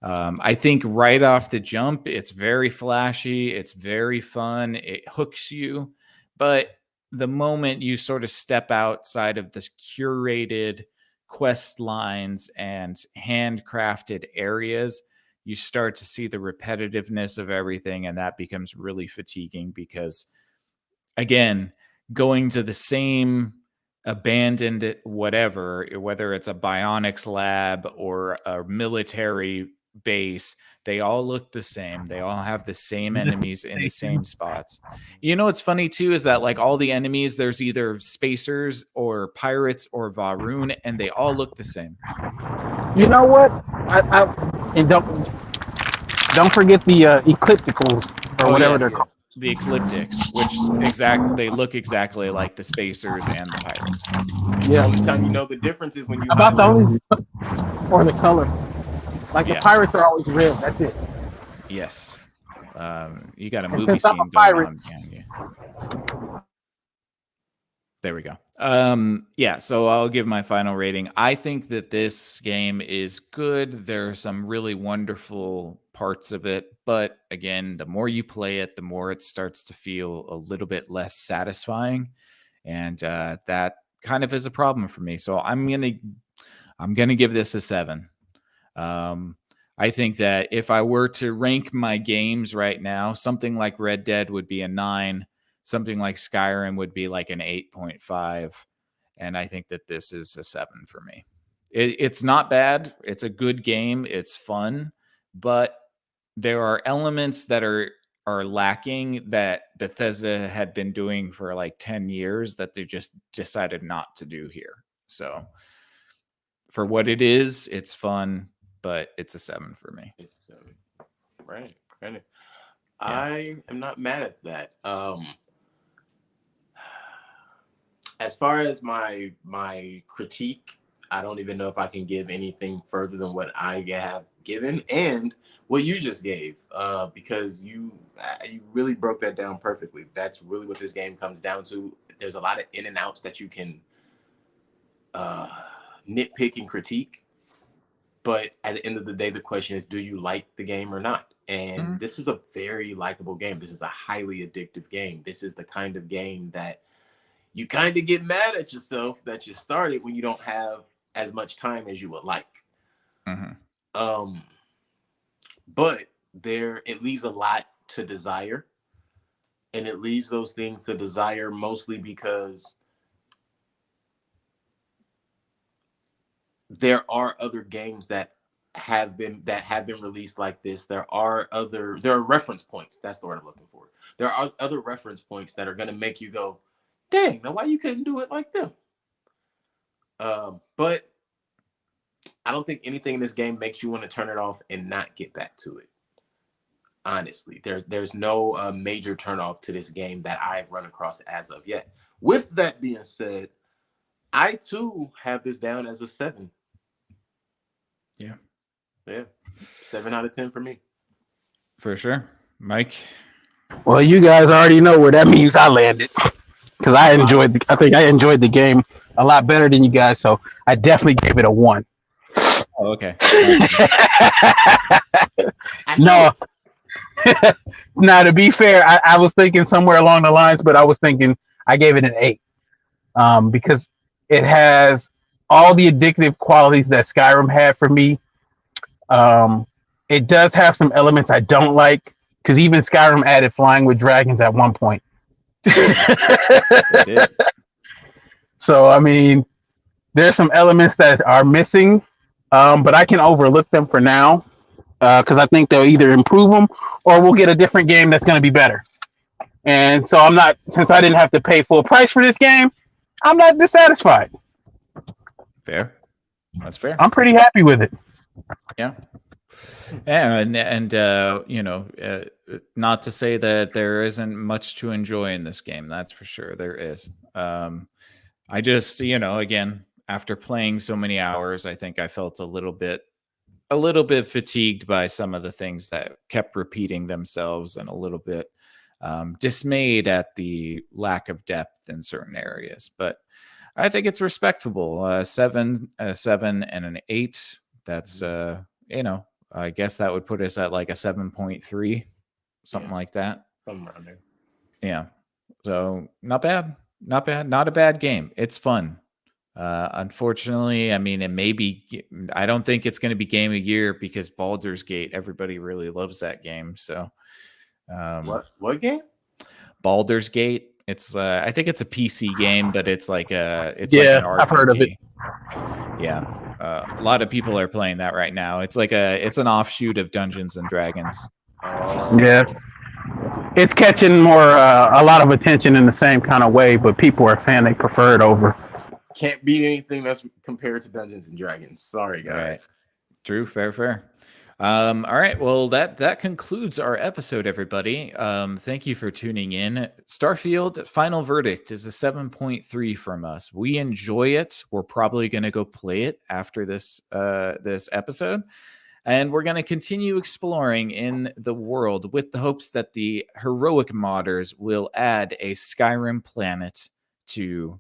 I think right off the jump, it's very flashy. It's very fun. It hooks you. But the moment you sort of step outside of this curated quest lines and handcrafted areas, you start to see the repetitiveness of everything. And that becomes really fatiguing because, again, going to the same abandoned whatever, whether it's a bionics lab or a military base, they all look the same. They all have the same enemies in the same spots. You know what's funny too is that like all the enemies, there's either spacers or pirates or Varun, and they all look the same. You know what? And don't forget the eclipticals or whatever they're called. The ecliptics, which they look exactly like the spacers and the pirates. Yeah. The only time you know the difference is when you about the only or the color. Like the pirates are always red. That's it. Yes. You got a movie scene going on. Yeah. There we go. So I'll give my final rating. I think that this game is good. There are some really wonderful parts of it, but again, the more you play it, the more it starts to feel a little bit less satisfying, and that kind of is a problem for me. So I'm gonna give this a 7. I think that if I were to rank my games right now, something like Red Dead would be a 9. Something like Skyrim would be like an 8.5. And I think that this is a 7 for me. It's not bad. It's a good game. It's fun. But there are elements that are lacking that Bethesda had been doing for like 10 years that they just decided not to do here. So for what it is, it's fun, but it's a 7 for me. It's a 7. Right. Yeah. I am not mad at that. As far as my critique, I don't even know if I can give anything further than what I have given and what you just gave, because you really broke that down perfectly. That's really what this game comes down to. There's a lot of in and outs that you can nitpick and critique, but at the end of the day, the question is, do you like the game or not? And this is a very likable game. This is a highly addictive game. This is the kind of game that you kind of get mad at yourself that you started when you don't have as much time as you would like. But it leaves a lot to desire, and it leaves those things to desire mostly because there are other games that have been released like this. There are reference points. That's the word I'm looking for. There are other reference points that are going to make you go, dang, now why you couldn't do it like them? But I don't think anything in this game makes you want to turn it off and not get back to it. Honestly, there's no major turnoff to this game that I've run across as of yet. With that being said, I too have this down as a 7. Yeah, 7 out of 10 for me. For sure. Mike? Well, you guys already know where that means I landed. Because I think I enjoyed the game a lot better than you guys, so I definitely gave it a 1. Oh, okay. No. Now, to be fair, I was thinking somewhere along the lines, but I was thinking I gave it an 8. Because it has all the addictive qualities that Skyrim had for me. It does have some elements I don't like, because even Skyrim added flying with dragons at one point. So, I mean, there's some elements that are missing, but I can overlook them for now, because I think they'll either improve them or we'll get a different game that's going to be better. And so since I didn't have to pay full price for this game, I'm not dissatisfied. Fair. That's fair. I'm pretty happy with it. Yeah. And not to say that there isn't much to enjoy in this game. That's for sure. There is. I just, again, after playing so many hours, I think I felt a little bit fatigued by some of the things that kept repeating themselves, and a little bit dismayed at the lack of depth in certain areas. But I think it's respectable. 7, and an 8. That's I guess that would put us at like a 7.3, something like that. Something around there. Yeah. So not bad. Not bad. Not a bad game. It's fun. Unfortunately, I mean, I don't think it's going to be game of year, because Baldur's Gate, everybody really loves that game. So, what game? Baldur's Gate. It's I think it's a PC game, but it's like an RPG. I've heard of it. Yeah. A lot of people are playing that right now. It's an offshoot of Dungeons and Dragons. Yeah. It's catching a lot of attention in the same kind of way, but people are saying they prefer it over. Can't beat anything that's compared to Dungeons and Dragons. Sorry, guys. Right. True. Fair. All right. Well, that concludes our episode, everybody. Thank you for tuning in. Starfield Final Verdict is a 7.3 from us. We enjoy it. We're probably going to go play it after this episode. And we're going to continue exploring in the world with the hopes that the heroic modders will add a Skyrim planet to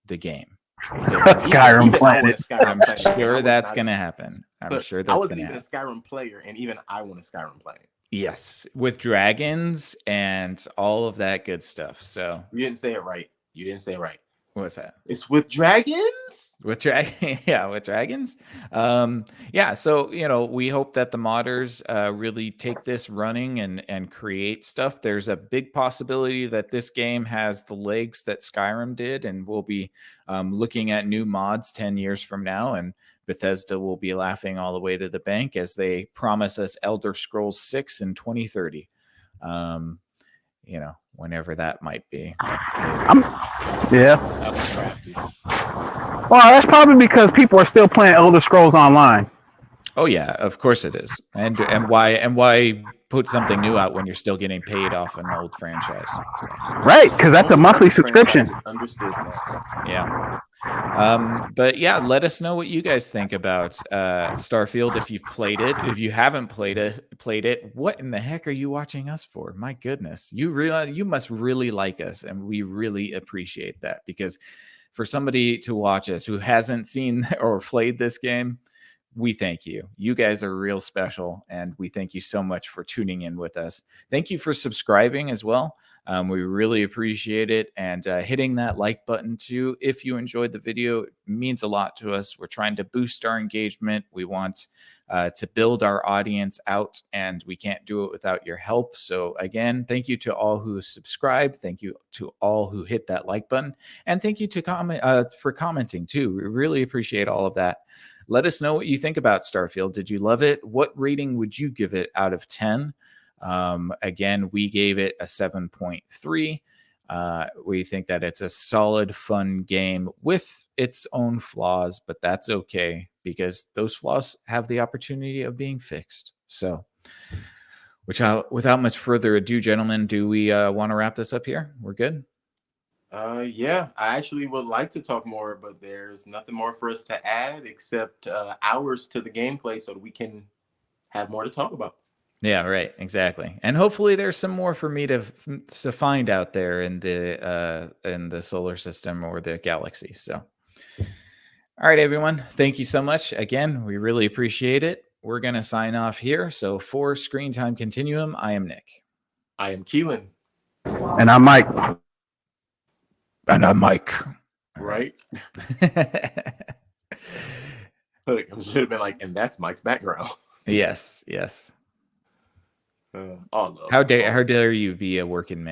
the game. Skyrim planet. I'm sure that's going to happen. I'm sure that's going to happen. I wasn't even a Skyrim player, and even I want a Skyrim planet. Yes, with dragons and all of that good stuff. So you didn't say it right. What's that? It's with dragons? With dragons. Yeah, so we hope that the modders really take this running and create stuff. There's a big possibility that this game has the legs that Skyrim did, and we'll be looking at new mods 10 years from now, and Bethesda will be laughing all the way to the bank as they promise us Elder Scrolls 6 in 2030. Whenever that might be. Yeah. That was crafty. Well, that's probably because people are still playing Elder Scrolls Online. Oh yeah, of course it is. And why put something new out when you're still getting paid off an old franchise? So, Right, because that's a monthly subscription. Understood that. yeah. But yeah, let us know what you guys think about Starfield if you've played it. If you haven't played it, what in the heck are you watching us for? My goodness, you must really like us, and we really appreciate that, because for somebody to watch us who hasn't seen or played this game, we thank you. You guys are real special, and we thank you so much for tuning in with us. Thank you for subscribing as well. We really appreciate it, and hitting that like button too. If you enjoyed the video, it means a lot to us. We're trying to boost our engagement. We want to build our audience out, and we can't do it without your help. So again, thank you to all who subscribed. Thank you to all who hit that like button, and thank you to for commenting too. We really appreciate all of that. Let us know what you think about Starfield. Did you love it? What rating would you give it out of 10? Again, we gave it a 7.3. We think that it's a solid, fun game with its own flaws, but that's okay, because those flaws have the opportunity of being fixed. So, without much further ado, gentlemen, do we want to wrap this up here? We're good? Yeah, I actually would like to talk more, but there's nothing more for us to add except hours to the gameplay so that we can have more to talk about. Yeah, right. Exactly. And hopefully there's some more for me to find out there in the solar system or the galaxy. So, all right, everyone. Thank you so much. Again, we really appreciate it. We're going to sign off here. So for Screen Time Continuum, I am Nick. I am Keelan. And I'm Mike. And I'm Mike. Right? Look, it should have been like, and that's Mike's background. Yes. All love. How dare you be a working man?